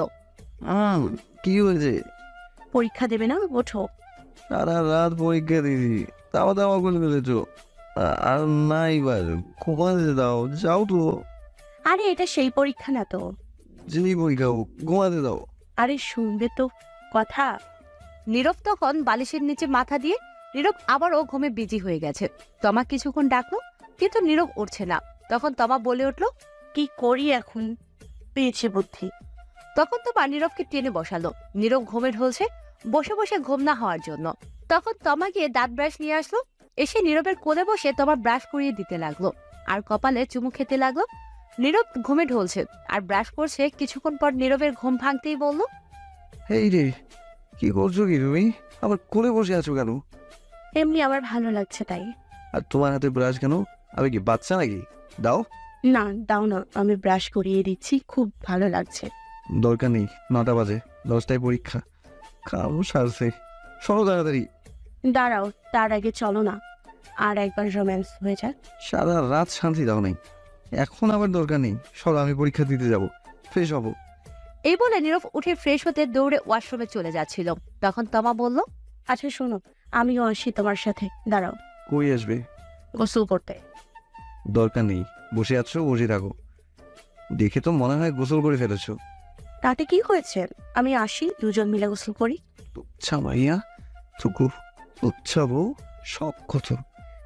কি হয়েছে? পরীক্ষা দেবে না, ওঠো। সারা রাত পরীক্ষা দিদি, তাও দাওয়া করে ফেলেছ। আর না এবার ঘুমাতে দাও, যাও তো। আরে এটা সেই পরীক্ষা না তো। যেই পরীক্ষা হোক, ঘুমাতে দাও। আরে শুনবে তো কথা। নীরব তখন বালিশের নিচে মাথা দিয়ে নীরব আবারও ঘুমে বিজি হয়ে গেছে। তমা কিছুক্ষণ ডাকলো কিন্তু নীরব উঠছে না। তখন তমা বলে উঠল, কি করি এখন, পেয়েছে বুদ্ধি। তখন তমা নীরবকে টেনে বসালো। নীরব ঘুমে ঢলছে বসে বসে ঘুম না হওয়ার জন্য। তখন তমা গিয়ে দাঁত ব্রাশ নিয়ে আসলো। এসে নীরবের কোলে বসে তমা ব্রাশ করিয়ে দিতে লাগলো আর কপালে চুমু খেতে লাগলো। নীরব ঘুমে ঢলছে আর ব্রাশ করছে। কিছুক্ষণ পর নীরবের ঘুম ভাঙতেই বলল, এই রে, কি করছো কি তুমি? আবার কোলে বসে আছো কেন? এমনি আমার ভালো লাগছে তাই। আর তোমার হাতে ব্রাশ কেন? আমি কি বাচ্চা নাকি? দাও। না দাও না, আমি ব্রাশ করিয়ে দিচ্ছি, খুব ভালো লাগছে। দরকার নেই, 9টা বাজে, 10টায় পরীক্ষা। খাও সারছে, সরো তাড়াতাড়ি। দাঁড়াও, তার আগে চলো না আর একবার রোম্যান্স হয়ে যাক। সারা রাত শান্তি দাও নাই, এখন আবার দরকার নেই। সরো, আমি পরীক্ষা দিতে যাব, ফ্রেশ হবো। এই বলে নীরব উঠে ফ্রেশ হতে দৌড়ে ওয়াশরুমে চলে যাচ্ছিল। তখন তমা বলল, আচ্ছা শোনো, আমিও আসি তোমার সাথে। দাঁড়াও, কই আসবে? গোসল করতে। দরকার নেই, বসে আছো, বসে থাকো। দেখে তো মনে হয় গোসল করে ফেলেছো। তাতে কি হয়েছে, আমি আসি, দুজন মিলে গোসল করি। তুচ্ছা মাইয়া, থুকু, তুচ্ছা বউ, সব কত।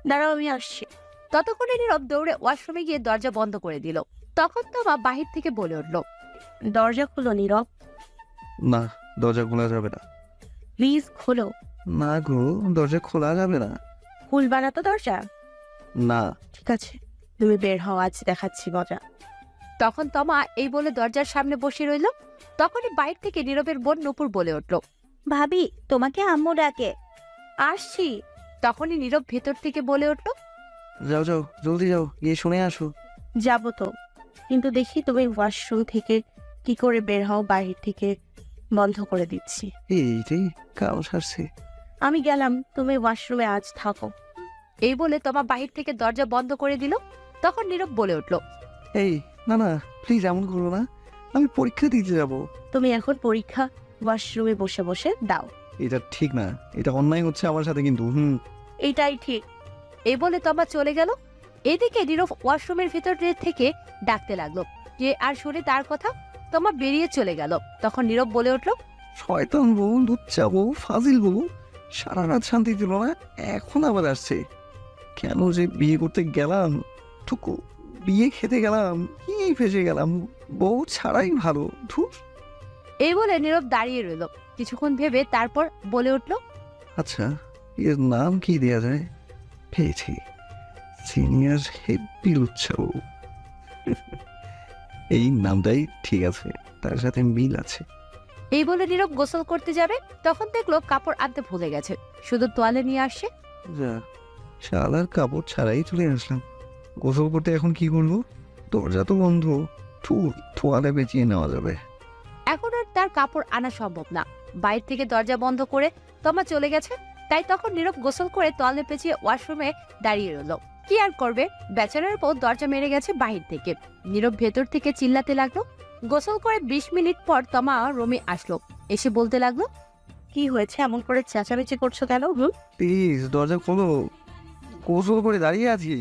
দাঁড়াও আমি আসছি। ততক্ষণে নীরব দৌড়ে ওয়াশরুমে গিয়ে দরজা বন্ধ করে দিল। তখন তমা বাহির থেকে বলে উঠল, দরজা খুলো নীরব, না, দরজা খোলা যাবে না। প্লিজ খোলো। না গো, দরজা খোলা যাবে না। খুলবা না তো দরজা? না। ঠিক আছে, তুমি বের হও, আজ দেখাচ্ছি মজা। তখন তমা এই বলে দরজার সামনে বসে রইল। তখনই বাইর থেকে নীরবের বোন নূপুর বলে উঠল, ভাবি তোমাকে আম্মু ডাকে। আসছি। তখনই নীরব ভেতর থেকে বলে উঠল, যাও যাও, জলদি যাও, গিয়ে শুনে আসো। যাবো তো, কিন্তু দেখি তুমি ওয়াশরুম থেকে কি করে বের হও, বাইরে থেকে বন্ধ করে দিচ্ছি। এই রে, কাম সারছে। আমি গেলাম, তুমি ওয়াশরুমে আজ থাকো। এই বলে তমা বাহির থেকে দরজা বন্ধ করে দিল। তখন নীরব বলে উঠল, এই না না, প্লিজ এমন করো না, আমি পরীক্ষা দিতে যাব। তুমি এখন পরীক্ষা ওয়াশরুমে বসে বসে দাও। এটা ঠিক না, এটা অন্যায় হচ্ছে আমার সাথে কিন্তু। এটাই ঠিক। এই বলে তমা চলে গেল। এদিকে নীরব ওয়াশরুমের ভিতর থেকে ডাকতে লাগলো। কে আর শুনে তার কথা, তমা বেরিয়ে চলে গেল। তখন নীরব বলে উঠল, শয়তান বউ, লুচ্চা বউ, ফাজিল বউ, সারা রাত শান্তি দিল না, এখন আবার আসছে। কেন যে বিয়ে করতে গেলাম, টুকু, বিয়ে খেতে গেলাম, কি ফেসে গেলাম, বউ ছাড়াই ভালো। ধুর। এই বলে নীরব দাঁড়িয়ে রইল। কিছুক্ষণ ভেবে তারপর বলে উঠল, আচ্ছা, এর নাম কি দেয়া যায়? পেয়েছি, সিনিয়র হেব্বি লুচ্চা বউ। এই নামটাই ঠিক আছে, তার সাথে মিল আছে। এই বলে নীরব গোসল করতে যাবে। তখন দেখলো কাপড় আনতে ভুলে গেছে, শুধু তোয়ালে নিয়ে আসছে। যা, শালার কাপড় ছাড়াই চলে আসলাম। গোসল করতে এখন কি করবো? দরজা তো বন্ধ, তোয়ালে বেঁচিয়ে নেওয়া যাবে। এখন আর তার কাপড় আনা সম্ভব না। বাইরে থেকে দরজা বন্ধ করে তমা চলে গেছে। তাই তখন নীরব গোসল করে তোয়ালে পেঁচিয়ে ওয়াশরুমে দাঁড়িয়ে রইল। কি আর করবে, বেচারার পর দরজা মেরে গেছে বাহির থেকে। নীরব ভেতর থেকে চিল্লাতে লাগলো। গোসল করে 20 মিনিট পর তমা রুমে আসলো। এসে বলতে লাগলো, কি হয়েছে, এমন করে চেঁচামেচি করছো কেন? প্লিজ দরজা খোলো, গোসল করে দাঁড়িয়ে আছি,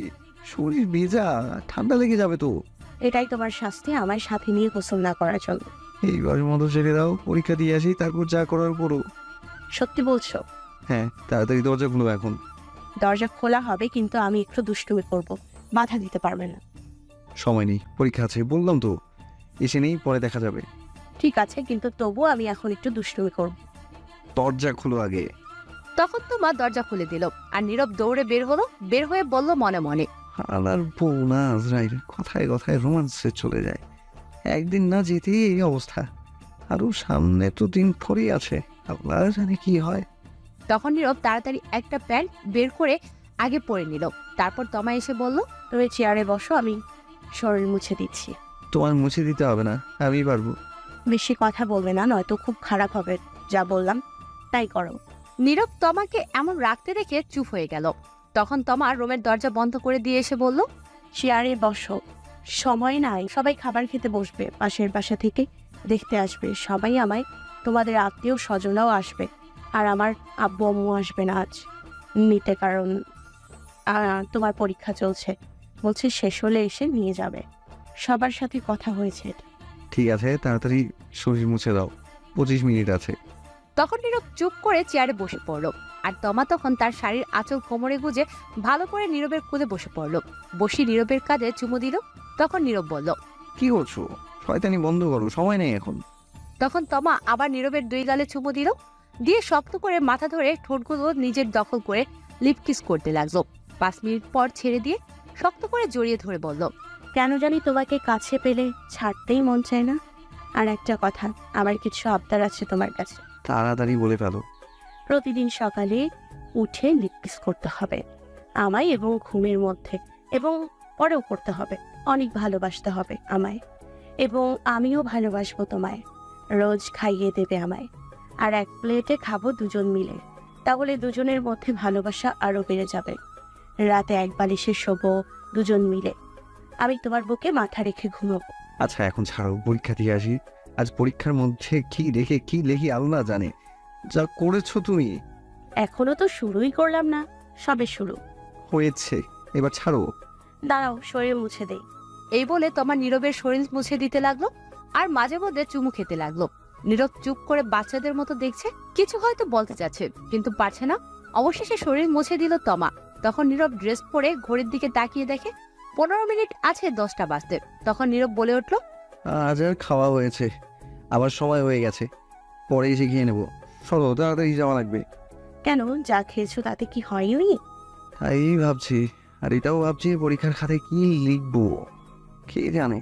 শরীর ভেজা, ঠান্ডা লেগে যাবে তো। এটাই তোমার শাস্তি, আমার সাথে নিয়ে গোসল না করার জন্য। এইবার মতো ছেড়ে দাও, পরীক্ষা দিয়ে আসি, তারপর যা করার করো। সত্যি বলছো? হ্যাঁ, তাড়াতাড়ি দরজা খুলো এখন। দরজা খোলা হবে, কিন্তু আমি একটু দুষ্টুমি করব। বাধা দিতে পারবে না। সময় নেই, পরীক্ষা আছে, বললাম তো। এসে নেই, পরে দেখা যাবে। ঠিক আছে, কিন্তু তবুও আমি এখন একটু দুষ্টুমি করব। দরজা খুলো আগে। তখন তোমা দরজা খুলে দিল আর নীরব দৌড়ে বের হলো। বের হয়ে বলল মনে মনে, আলার বউ না আজরাইল, কথায় কথায় রোমান্সে চলে যায়। একদিন না যেতেই এই অবস্থা, আরো সামনে তো দিন পরেই আছে, আল্লাহ জানে কি হয়। তখন নীরব তাড়াতাড়ি একটা প্যান্ট বের করে আগে পরে নিল। তারপর তমা এসে বলল, তুমি চেয়ারে বসো, আমি শরীর মুছে দিচ্ছি। তোমার মুছে দিতে হবে না, আমি পারবো। বেশি কথা বলবে না, নয়তো খুব খারাপ হবে। যা বললাম তাই করো। নীরব তমাকে এমন রাখতে দেখে চুপ হয়ে গেল। তখন তমা রুমের দরজা বন্ধ করে দিয়ে এসে বলল, চেয়ারে বসো, সময় নাই। সবাই খাবার খেতে বসবে, পাশের বাসা থেকে দেখতে আসবে সবাই আমায়, তোমাদের আত্মীয় স্বজনরাও আসবে। আর আমার আব্বু আম্মু আসবে না আজ নিতে, কারণ তোমার পরীক্ষা চলছে। বলছে শেষ হলে এসে নিয়ে যাবে। সবার সাথে কথা হয়েছে এটা। ঠিক আছে, তাড়াতাড়ি শরীর মুছে দাও, 25 মিনিট আছে। তখন নীরব চুপ করে চেয়ারে বসে পড়ল। আর তমা তখন তার শাড়ির আঁচল কোমরে গুজে ভালো করে নীরবের কোলে বসে পড়ল। বসে নীরবের কাঁধে চুমু দিল। তখন নীরব বলল, কি করছো? শয়তানি বন্ধ করো, সময় নেই এখন। তখন তমা আবার নীরবের দুই গালে চুমু দিল, দিয়ে শক্ত করে মাথা ধরে ঠোঁটগুলো নিজের দখল করে লিপ কিস করতে লাগলো। 5 মিনিট পর ছেড়ে দিয়ে শক্ত করে জড়িয়ে ধরে বলল, কেন জানি তোমাকে কাছে পেলে ছাড়তেই মন চায় না। আর একটা কথা, আমার কিছু আবদার আছে তোমার কাছে। তাড়াতাড়ি বলে ফেলো। প্রতিদিন সকালে উঠে লিপ কিস করতে হবে আমায়, এবং ঘুমের মধ্যে এবং পরেও করতে হবে। অনেক ভালোবাসতে হবে আমায়, এবং আমিও ভালোবাসবো তোমায়। রোজ খাইয়ে দেবে আমায়, আর এক প্লেটে খাবো দুজন মিলে। তাহলে দুজনের মধ্যে ভালোবাসা আরো বেড়ে যাবে। রাতে এক বালিশে শোবো দুজন মিলে, আমি তোমার বুকে মাথা রেখে ঘুমোবো। আচ্ছা এখন ছাড়ো, পরীক্ষা দিয়ে আসি। আজ পরীক্ষার মধ্যে কি রেখে কি লেখি আল্লাহ জানে। যা করেছো তুমি। এখনো তো শুরুই করলাম না, সবে শুরু হয়েছে, এবার ছাড়ো। দাঁড়াও, শরীর মুছে দেই। এই বলে তমা নীরবের শরীর মুছে দিতে লাগলো আর মাঝে মধ্যে চুমু খেতে লাগলো। নীরব চুপ করে বাচ্চাদের মতো দেখছে, কিছু হয়তো বলতে চাচ্ছে কিন্তু পারছে না। অবশেষে শরীর মুছে দিল তমা। তখন নীরব ড্রেস পরে ঘড়ির দিকে তাকিয়ে দেখে 15 মিনিট আছে 10টা বাজতে। তখন নীরব বলে উঠল, আজ আর খাওয়া হয়েছে, আবার সময় হয়ে গেছে, পরে এসে খেয়ে নেবো। চলো, তাড়াতাড়ি যাওয়া লাগবে। কেন, যা খেয়েছো তাতে কি হয়নি? তাই ভাবছি, আর এটাও ভাবছি পরীক্ষার খাতায় কি লিখবো, কে জানে।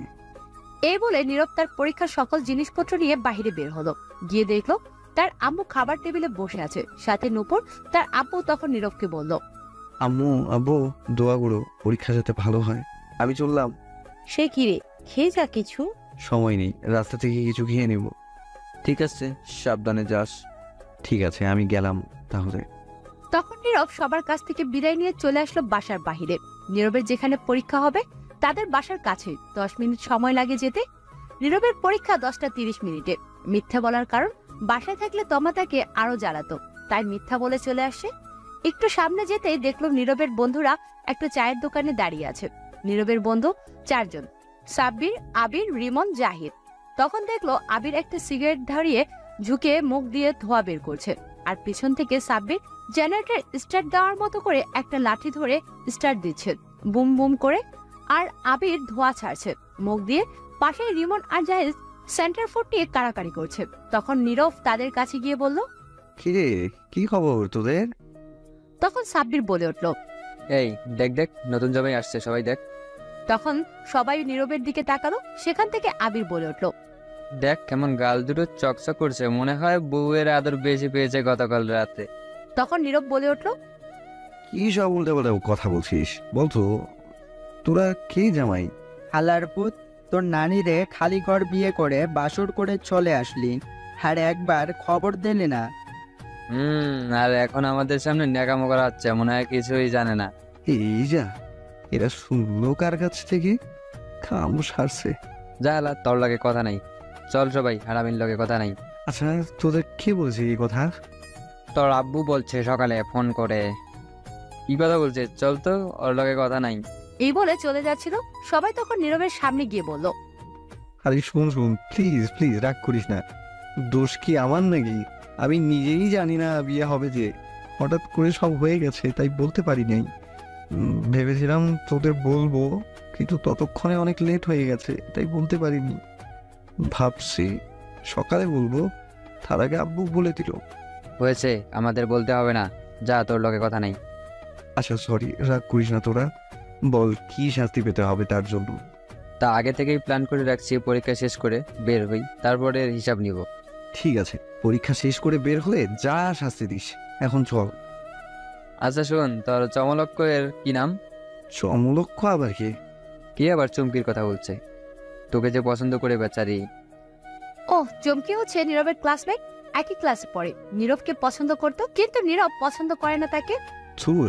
এই বলে নীরব তার পরীক্ষার সকল জিনিসপত্র নিয়ে বাইরে বের হলো। গিয়ে দেখলো তার আম্মু খাবার টেবিলে বসে আছে, সাথে নূপুর। তার আব্বু তখন নীরবকে বলল, আম্মু আব্বু দোয়া করো, পরীক্ষা যাতে ভালো হয়। আমি চললাম। সে কি রে, খেয়ে যা কিছু। সময় নেই, রাস্তা থেকে কিছু খেয়ে নেব। ঠিক আছে, সাবধানে যাস। ঠিক আছে, আমি গেলাম তাহলে। তখন নীরব সবার কাছ থেকে বিদায় নিয়ে চলে আসলো বাসার বাহিরে। নীরবের যেখানে পরীক্ষা হবে তাদের বাসার কাছে 10 মিনিট সময় লাগে যেতে। নীরবের পরীক্ষা 10টা 30 মিনিটে। মিথ্যা বলার কারণ, বাসায় থাকলে তমা তাকে আরো জ্বালাতো, তাই মিথ্যা বলে চলে আসে। একটু সামনে যেতেই দেখলো নীরবের বন্ধুরা একটা চায়ের দোকানে দাঁড়িয়ে আছে। নীরবের বন্ধু 4 জন, সাব্বির, আবির, রিমন, জাহিদ। তখন দেখলো আবির একটা সিগারেট ধরিয়ে ঝুঁকে মুখ দিয়ে ধোঁয়া বের করছে, আর পিছন থেকে সাব্বির জেনারেটর স্টার্ট দেওয়ার মতো করে একটা লাঠি ধরে স্টার্ট দিচ্ছে, বুম বুম করে। আর আবির ধোঁয়া ছাড়ছে মুখ দিয়ে। পাশে রিমন আর জাহিদ সেন্টার ফুটিয়ে কাড়াকাড়ি করছে। তখন নীরব তাদের কাছে গিয়ে বলল, কিরে, কি খবর তোদের? তখন সাব্বির বলে উঠল, এই দেখ দেখ, নতুন জামাই আসছে, সবাই দেখ। তখন সবাই নীরবের দিকে তাকালো। সেখান থেকে আবির বলে উঠল, দেখ কেমন গাল দুটো চকচক করছে, মনে হয় বউয়ের আদর বেশি পেয়েছে গতকাল রাতে। তখন নীরব বলে উঠল, কি সব উল্টে পাল্টা কথা বলছিস? বলতো তোরা কে জামাই? হালার পুত, তোর নানিরে খালি ঘর বিয়ে করে বাসর করে চলে আসলি, আর একবার খবর দিলি না। আর এখন আমাদের সামনে ন্যাকামো করা হচ্ছে, মনে হয় কিছুই জানে না। এই যা, এরা শুনলো কার কাছ থেকে? কাম সারছে। যা আলা, তোর লাগে কথা নাই, চল সবাই, হারামির লগে কথা নাই। আচ্ছা, তোদের কে বলছে এই কথা? তোর আব্বু বলছে সকালে ফোন করে। কি কথা বলছে? চল তো, ওর লগে কথা নাই। এই বলে চলে যাচ্ছিল। সবাই তখন নীরবের সামনে গিয়ে বলল, আরে শুন শুন, প্লিজ প্লিজ রাগ করিস না। দোষ কি আমার নাকি? আমি নিজেই জানি না বিয়ে হবে যে, হঠাৎ করে সব হয়ে গেছে, তাই বলতে পারি নাই। ভেবেছিলাম তোদের বলবো, কিন্তু ততক্ষণে অনেক লেট হয়ে গেছে, তাই বলতে পারিনি। ভাবছি সকালে বলবো, তার আগে আব্বু বলে দিল। হয়েছে, আমাদের বলতে হবে না, যা, তোর লগে কথা নাই। আচ্ছা সরি, রাগ করিস না তোরা। বল কি শাস্তি পেতে হবে তার জন্য? তা আগে থেকেই প্ল্যান করে রাখছি, পরীক্ষা শেষ করে বের হই, তারপরে হিসাব নিব। ঠিক আছে, পরীক্ষা শেষ করে বের হলে যা শাস্তি দিস। এখন চল। আচ্ছা শোন, তোর চমলক্ষ্যের কি নাম? চমলক্ষ্য আবার কি? কে আবার চুমকির কথা বলছে? তোকে যে পছন্দ করে বেচারি। ও, চমকি হচ্ছে নীরবের ক্লাসমেট, একই ক্লাসে পড়ে। নীরবকে পছন্দ করতো, কিন্তু নীরব পছন্দ করে না তাকে। ছুর,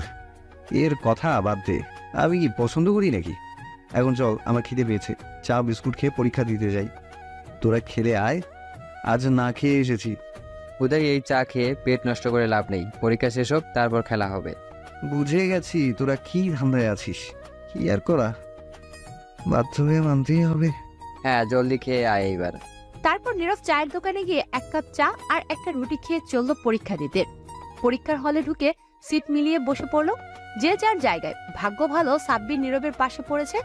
এর কথা বাদ দে। আমি কি পছন্দ করি নাকি? এখন চল, আমার খিদে পেয়েছে, চা বিস্কুট খেয়ে পরীক্ষা দিতে যাই। তোরা খেলে আয়, আজ না খেয়ে এসেছি। উদয়, এই চা খেয়ে পেট নষ্ট করে লাভ নেই, পরীক্ষা শেষ হোক তারপর খেলা হবে। বুঝে গেছি তোরা কি ধান্দায় আছিস, কি আর করা, বাধ্য হয়ে মানতেই হবে। হ্যাঁ, জলদি খেয়ে আয় এইবার। তারপর নীরব চায়ের দোকানে গিয়ে 1 কাপ চা আর একটা রুটি খেয়ে চলল পরীক্ষা দিতে। পরীক্ষার হলে ঢুকে সিট মিলিয়ে বসে পড়লো যে যার জায়গায়। ভাগ্য ভালো সাব্বির নীরবের পাশে পড়েছে,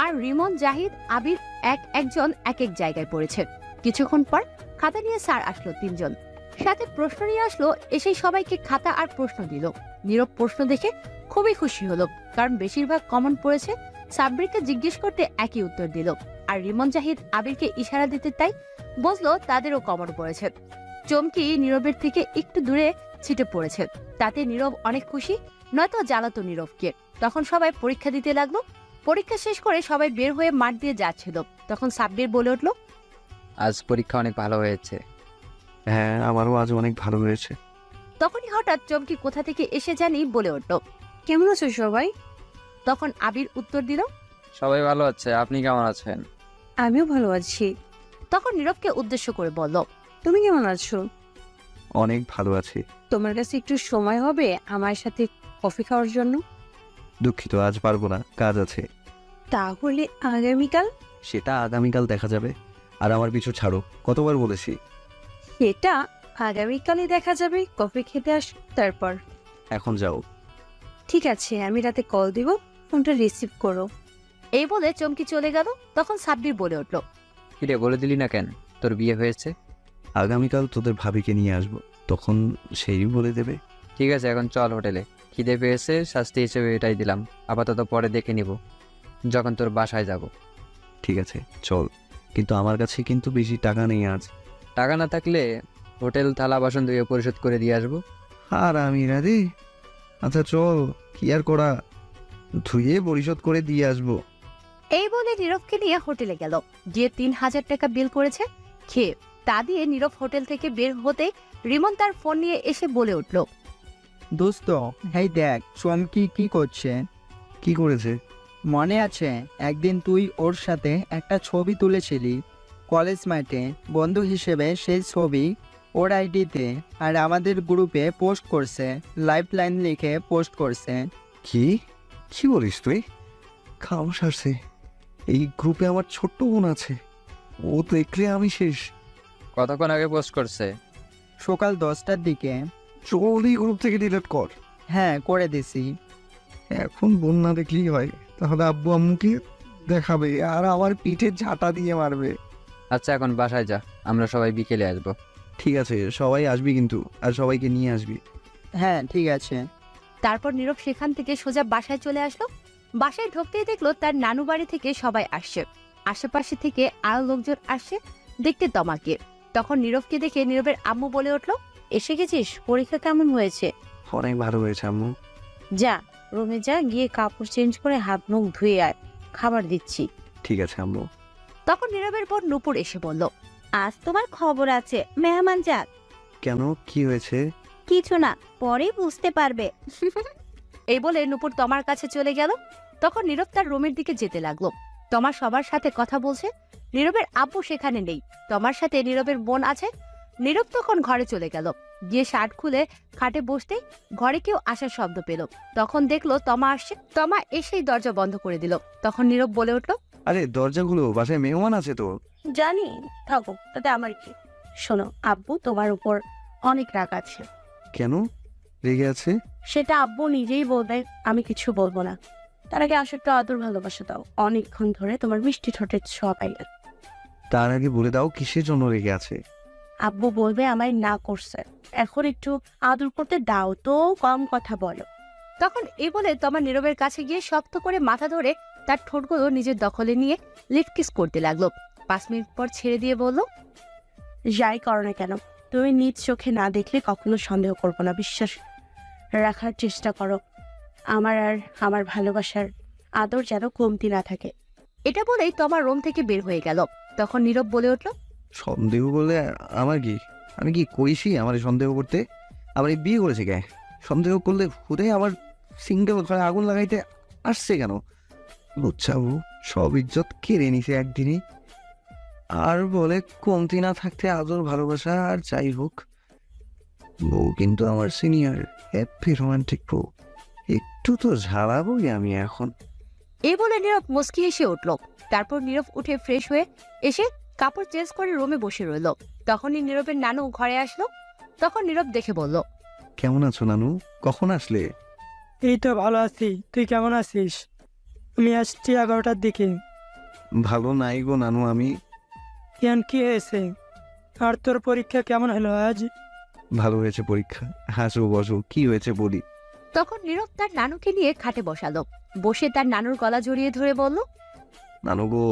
আর রিমন, জাহিদ, আবির একজন এক এক জায়গায় পড়েছে। কিছুক্ষণ পর খাতা নিয়ে স্যার আসলো, 3 জন সাথে প্রশ্ন নিয়ে আসলো। এসেই সবাইকে খাতা আর প্রশ্ন দিল। নীরব প্রশ্ন দেখে খুবই খুশি হলো, কারণ বেশিরভাগ কমন পড়েছে। সাব্বিরকে জিজ্ঞেস করতে একই উত্তর দিল, আর রিমন, জাহিদ, আবিরকে ইশারা দিতে তাই বুঝলো তাদেরও কমন পড়েছে। চমকি নীরবের থেকে একটু দূরে ছিটে পড়েছে, তাতে নীরব অনেক খুশি, নয়তো জ্বালাতো নীরবকে। তখন সবাই পরীক্ষা দিতে লাগলো। পরীক্ষা শেষ করে সবাই বের হয়ে মাঠ দিয়ে যাচ্ছিল, তখন সাব্বির বলে উঠলো, আজ পরীক্ষা অনেক ভালো হয়েছে। হ্যাঁ, আমারও আজ অনেক ভালো হয়েছে। তখনই হঠাৎ চমকি কোথা থেকে এসে জানি বলে উঠলো, কেমন আছো সবাই? তখন আবির উত্তর দিল, সবাই ভালো আছে, আপনি কেমন আছেন? আমিও ভালো আছি। তখন নীরবকে উদ্দেশ্য করে বলল, তুমি কেমন আছো? অনেক ভালো আছি। তোমার কাছে একটু সময় হবে আমার সাথে কফি খাওয়ার জন্য? দুঃখিত, আজ পারবো না, কাজ আছে। তাহলে আগামীকাল? সেটা আগামীকাল দেখা যাবে। আর আমার পিছু ছাড়ো, কতবার বলেছি। সেটা আগামীকালই দেখা যাবে, কফি খেতে আস তারপর। এখন যাও। ঠিক আছে, আমি রাতে কল দিব, ফোনটা রিসিভ করো। এই বলে চমকি চলে গেল। তখন সাব্বির বলে উঠলো, কিরে, বলে দিলি না কেন তোর বিয়ে হয়েছে? আগামীকাল তোদের ভাবিকে নিয়ে আসবো, তখন সেই বলে দেবে। ঠিক আছে, এখন চল হোটেলে, খিদে পেয়েছে, শাস্তি হিসেবে এটাই দিলাম, আপাতত পরে দেখে নিব যখন তোর বাসায় যাব। ঠিক আছে চল, কিন্তু আমার কাছে কিন্তু বেশি টাকা নেই আজ। টাকা না থাকলে হোটেল থালা বাসন ধুয়ে পরিশোধ করে দিয়ে আসবো। আর আমি রাধে। আচ্ছা চল, কি আর করা, ধুয়ে পরিশোধ করে দিয়ে আসবো। এই বলে নীরবকে নিয়ে হোটেলে গেল, গিয়ে 3000 টাকা বিল করেছে খেয়ে। তা দিয়ে নীরব হোটেল থেকে বের হতে রিমন তার ফোন নিয়ে এসে বলে উঠল, দোস্ত, হেই দেখ চমকি কি করছে। কি করেছে? মনে আছে একদিন তুই ওর সাথে একটা ছবি তুলেছিলি কলেজ মাঠে, বন্ধু হিসেবে সেই ছবি ওর আইডিতে আর আমাদের গ্রুপে পোস্ট করছে, লাইফ লাইন লিখে পোস্ট করছে। কি কি বলিস তুই? খামোশ আসছে, এই গ্রুপে আমার ছোট্ট বোন আছে, ও দেখলে আমি শেষ। কতক্ষণ আগে পোস্ট করছে? সকাল 10টার দিকে। চল এই গ্রুপ থেকে ডিলিট কর। হ্যাঁ, করে দিছি। এখন বোন না দেখলেই হয়, তাহলে আব্বু আম্মুকে দেখাবে আর আমার পিঠে ঝাঁটা দিয়ে মারবে। আচ্ছা, এখন বাসায় যা, আমরা সবাই বিকেলে আসবো। ঠিক আছে, সবাই আসবি কিন্তু, আর সবাইকে নিয়ে আসবি। হ্যাঁ ঠিক আছে। তারপর নীরব সেখান থেকে সোজা বাসায় চলে আসলো। বাসায় ঢুকতেই দেখলো তার নানু বাড়ি থেকে সবাই আসছে, আশেপাশে থেকে আরো লোকজন আসছে দেখতে তমাকে। তখন নীরবকে দেখে নীরবের আম্মু বলে উঠলো, এসে গেছিস? পরীক্ষা কেমন হয়েছে? অনেক ভালো হয়েছে আম্মু। যা রুমে যা, গিয়ে কাপড় চেঞ্জ করে হাত মুখ ধুয়ে আয়, খাবার দিচ্ছি। ঠিক আছে আম্মু। তখন নীরবের বোন নূপুর এসে বলল, আজ তোমার খবর আছে, মেহমান যাক। কেন, কি হয়েছে? কিছু না, পরে বুঝতে পারবে। এই বলে নূপুর তমার কাছে চলে গেল। তখন নীরব তার রুমের দিকে যেতে লাগলো। তমা সবার সাথে কথা বলছে, নীরবের আব্বু সেখানে নেই, তমার সাথে নীরবের বোন আছে। নীরব তখন ঘরে চলে গেল, গিয়ে শার্ট খুলে খাটে বসতেই ঘরে কেউ আসার শব্দ পেল। তখন দেখলো তমা আসছে। তমা এসেই দরজা বন্ধ করে দিল। তখন নীরব বলে উঠলো, আরে দরজাগুলো, বাসায় মেহমান আছে তো। জানি, থাকো, তাতে আমার কি। শোনো, আব্বু তোমার উপর অনেক রাগ আছে। কেন রেগে আছে? সেটা আব্বু নিজেই বলবে, আমি কিছু বলবো না। তার আগে আসো একটু আদর ভালোবাসা দাও, অনেকক্ষণ ধরে তোমার মিষ্টি ঠোঁটের ছোঁয়া পাই না। তার আগে বলে দাও কিসের জন্য রেগে আছে। আব্বু বলবে আমায় না করছে, এখন একটু আদর করতে দাও তো, কম কথা বলো। তখন এই বলে তমা নীরবের কাছে গিয়ে শক্ত করে মাথা ধরে তার ঠোঁটগুলো নিজের দখলে নিয়ে লিপ কিস করতে লাগলো। 5 মিনিট পর ছেড়ে দিয়ে বলল, যাই করো না কেন, তুমি নিজ চোখে না দেখলে কখনো সন্দেহ করবো না, বিশ্বাস রাখার চেষ্টা করো। আমার আর আমার ভালোবাসার আদর যেন কমতি না থাকে। এটা বলেই তমা রুম থেকে বের হয়ে গেল। তখন নীরব বলে উঠল, সন্দেহ করলে আমার কি, আমি কি কইছি আমার সন্দেহ করতে? আবার এই বিয়ে করেছে কে? সন্দেহ করলে হুদে আমার সিঙ্গেল ঘরে আগুন লাগাইতে আসছে কেন? বুঝছাবু, সব ইজ্জত কেড়ে নিছে একদিনই। আর বলে কমতি না থাকতে আদর ভালোবাসা আর যাই হোক। বউ কিন্তু আমার সিনিয়র, হ্যাপি রোমান্টিক বউ, একটু তো ঝাড়াবই আমি এখন। এই বলে নীরব মুচকি হেসে উঠল। তারপর নীরব উঠে ফ্রেশ হয়ে এসে কাপড় চেঞ্জ করে রুমে বসে রইল। তখনই নীরবের নানু ঘরে আসলো। তখন নীরব দেখে বলল, কেমন আছো নানু, কখন আসলে? এই তো ভালো আছি, তুই কেমন আছিস? আমি আসছি 11টার দিকে। ভালো নাই গো নানু আমি। কেন, কি হয়েছে? আর তোর পরীক্ষা কেমন হলো আজ? ভালো হয়েছে পরীক্ষা। হাসো বসো, কি হয়েছে বলি। তখন নীরব তার নানুকে নিয়ে খাটে বসালো। বসে তার নানুর গলা জড়িয়ে ধরে বলল, নানু গো,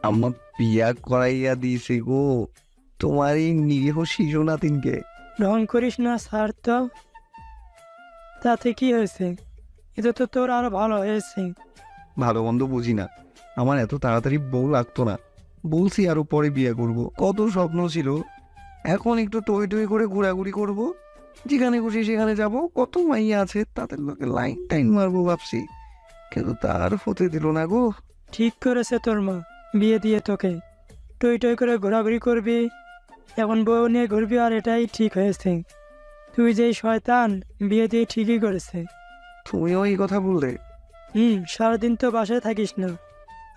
আমার বিয়া করাইয়া দিয়েছে গো তোমার এই নিরীহ শিশু নাতিনকে। ঢং করিস না স্যার, তো তাতে কি হয়েছে? এটা তো তোর আরো ভালো হয়েছে। ভালো মন্দ বুঝি না, আমার এত তাড়াতাড়ি বউ লাগতো না। বলছি আরো পরে বিয়ে করব, কত স্বপ্ন ছিল। এখন একটু টই টই করে ঘোরাঘুরি করব, যেখানে খুশি সেখানে যাব, কত মাইয়া আছে তাদের লোকে লাইন টাইন মারবো ভাবছি, কিন্তু তার হতে দিল না গো। ঠিক করেছে তোর মা, বিয়ে দিয়ে তোকে। টই টই করে ঘোরাঘুরি করবি, এখন বউ নিয়ে ঘুরবি, আর এটাই ঠিক হয়েছে। তুই যেই শয়তান, বিয়ে দিয়ে ঠিকই করেছে। তুমিও এই কথা বললে? সারাদিন তো বাসায় থাকিস না,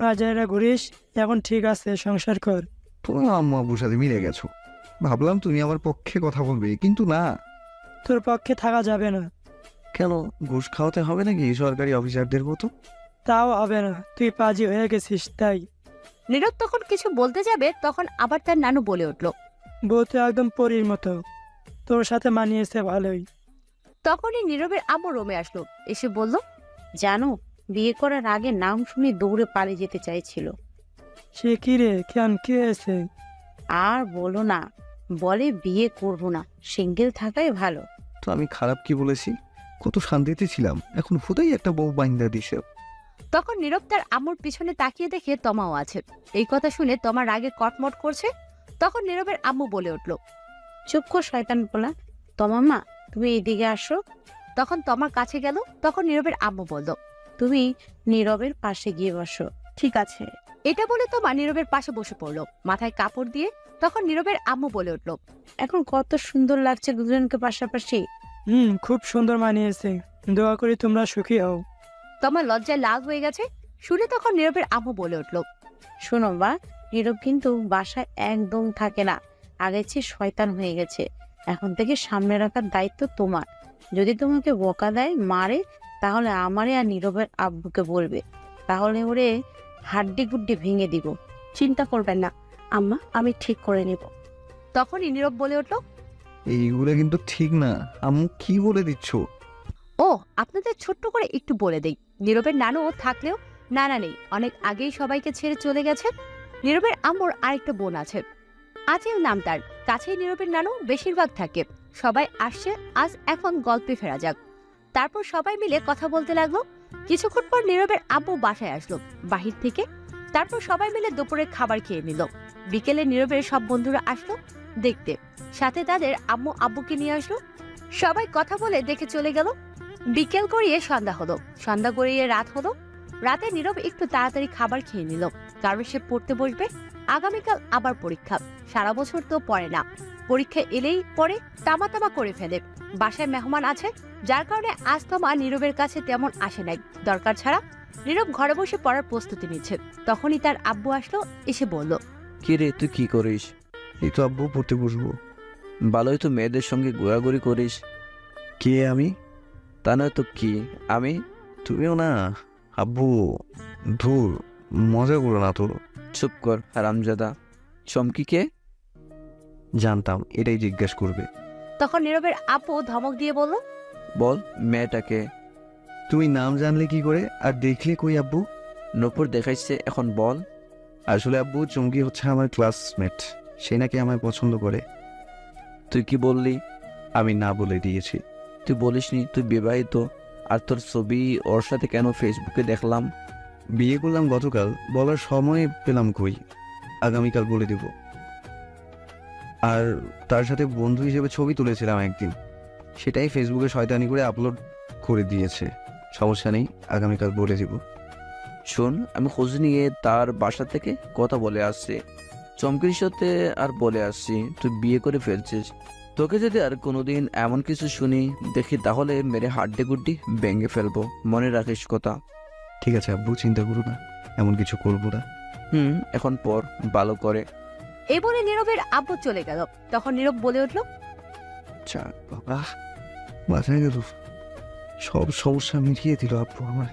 আজ এরা ঘুরিস। এখন ঠিক আছে, সংসার কর। তুমি আম্মা আব্বুর সাথে মিলে গেছো, ভাবলাম তুমি আমার পক্ষে কথা বলবে, কিন্তু না। তোর পক্ষে থাকা যাবে না। কেন, ঘুষ খাওয়াতে হবে নাকি সরকারি অফিসারদের মতো? তাও হবে না, তুই পাজি হয়ে গেছিস তাই। নীরব তখন কিছু বলতে যাবে, তখন আবার তার নানু বলে উঠল, বউ তো একদম পরীর মতো, তোর সাথে মানিয়েছে ভালোই। তখনই নীরবের আম্মু রুমে আসলো। এসে বলল, জানো, বিয়ে করার আগে নাম শুনে দৌড়ে পালিয়ে যেতে চাইছিল। সে কি রে, কেন, কি হয়েছে? আর বলো না, বলে বিয়ে করব না, সিঙ্গেল থাকাই ভালো। তো আমি খারাপ কি বলেছি? কত শান্তিতে ছিলাম, এখন হুদাই একটা বউ বাইন্দা দিছে। তখন নীরব তার আম্মুর পিছনে তাকিয়ে দেখে তমাও আছে। এই কথা শুনে তমা রাগে কটমট করছে। তখন নীরবের আম্মু বলে উঠল, চুপ কর শয়তান বলা, তোমাম্মা তুমি এদিকে আসো। তখন তমার কাছে গেল। তখন নীরবের আম্মু বলল, তুমি নীরবের পাশে গিয়ে বসো। ঠিক আছে। এটা বলে তমা নীরবের পাশে বসে পড়লো, মাথায় কাপড় দিয়ে। তখন নীরবের আম্মু বলে উঠল, এখন কত সুন্দর লাগছে দুজনকে পাশাপাশি। খুব সুন্দর মানিয়েছে, দোয়া করি তোমরা সুখী হও। তমা লজ্জায় লাল হয়ে গেছে। শুনে তখন নীরবের আম্মু বলে উঠল, শোনো বা, নীরব কিন্তু বাসায় একদম থাকে না, আগের চেয়ে শয়তান হয়ে গেছে। এখন থেকে সামনে রাখার দায়িত্ব তোমার। যদি তোমাকে বকা দেয়, মারে, তাহলে আমারে আর নীরবের আব্বুকে বলবে, তাহলে ওরে হাড্ডি গুড্ডি ভেঙে দিব। চিন্তা করবেন না আম্মা, আমি ঠিক করে নেব। তখনই নীরব বলে উঠল, এইগুলো কিন্তু ঠিক না আম্মু, কি বলে দিচ্ছ? ও, আপনাদের ছোট্ট করে একটু বলে দেই, নীরবের নানু থাকলেও নানা নেই, অনেক আগেই সবাইকে ছেড়ে চলে গেছে। নীরবের আম্মুর আরেকটা বোন আছে, আজিল নাম তার। কাছেই নীরবের নানু বেশিরভাগ থাকে। সবাই আসছে আজ, এখন গল্পে ফেরা যাক। তারপর সবাই মিলে কথা বলতে লাগলো। কিছুক্ষণ পর নীরবের আব্বু বাসায় আসলো বাহির থেকে। তারপর সবাই মিলে দুপুরের খাবার খেয়ে নিল। বিকেলে নীরবের সব বন্ধুরা আসলো দেখতে, সাথে তাদের আম্মু আব্বুকে নিয়ে আসলো। সবাই কথা বলে দেখে চলে গেল। বিকেল গড়িয়ে সন্ধ্যা হলো, সন্ধ্যা গড়িয়ে রাত হলো। রাতে নীরব একটু তাড়াতাড়ি খাবার খেয়ে নিল, কারণ সে পড়তে বসবে। আগামীকাল আবার পরীক্ষা, সারা বছর তো পড়ে না, পরীক্ষা এলেই পড়ে, তামা তামা করে ফেলে। বাসায় মেহমান আছে, যার কারণে আজ তমা নীরবের কাছে তেমন আসে নাই। দরকার ছাড়া নীরব ঘরে বসে পড়ার প্রস্তুতি নিচ্ছে। তখনই তার আব্বু আসলো, এসে বলল, কি রে, তুই কি করিস? এই তো আব্বু, পড়তে বসবো। ভালোই তো, মেয়েদের সঙ্গে ঘোরাঘুরি করিস। কে আমি? তা নয় তো কি, আমি তুমিও না আব্বু, ধুর, মজা করো না তো। চুপ কর হারামজাদা। চমকিকে জানতাম এটাই জিজ্ঞেস করবে। তখন নীরবের আপু ধমক দিয়ে বলল, বল মেয়েটাকে। তুমি নাম জানলে কি করে আর দেখলে কই আব্বু? নূপুর দেখাইছে, এখন বল। আসলে আব্বু, চুমকি হচ্ছে আমার ক্লাসমেট, সে নাকি আমায় পছন্দ করে। তুই কি বললি? আমি না বলে দিয়েছি। তুই বলিসনি তুই বিবাহিত, আর তোর ছবি ওর সাথে কেন ফেসবুকে দেখলাম? বিয়ে করলাম গতকাল, বলার সময় পেলাম কই, আগামীকাল বলে দেব। আর তার সাথে বন্ধু হিসেবে ছবি তুলেছিলাম একদিন, সেটাই ফেসবুকে শয়তানি করে আপলোড করে দিয়েছে। সমস্যা নেই, আগামীকাল বলে দেব। শোন, আমি খোঁজ নিয়ে তার বাসা থেকে কথা বলে আসছি, চমকির সাথে আর বলে আসছি তুই বিয়ে করে ফেলছিস। তোকে যদি আর কোনোদিন এমন কিছু শুনি দেখি, তাহলে মেরে হাড্ডি গুড্ডি ভেঙে ফেলবো, মনে রাখিস কথা। ঠিক আছে আব্বু, চিন্তা করো না, এমন কিছু করবো না। এখন পর ভালো করে। এই বলে নীরবের আব্বু চলে গেল। তখন নীরব বলে উঠল, যাক বাবা, বাঁচা গেল, সব সমস্যা মিটিয়ে দিল আব্বু আমার,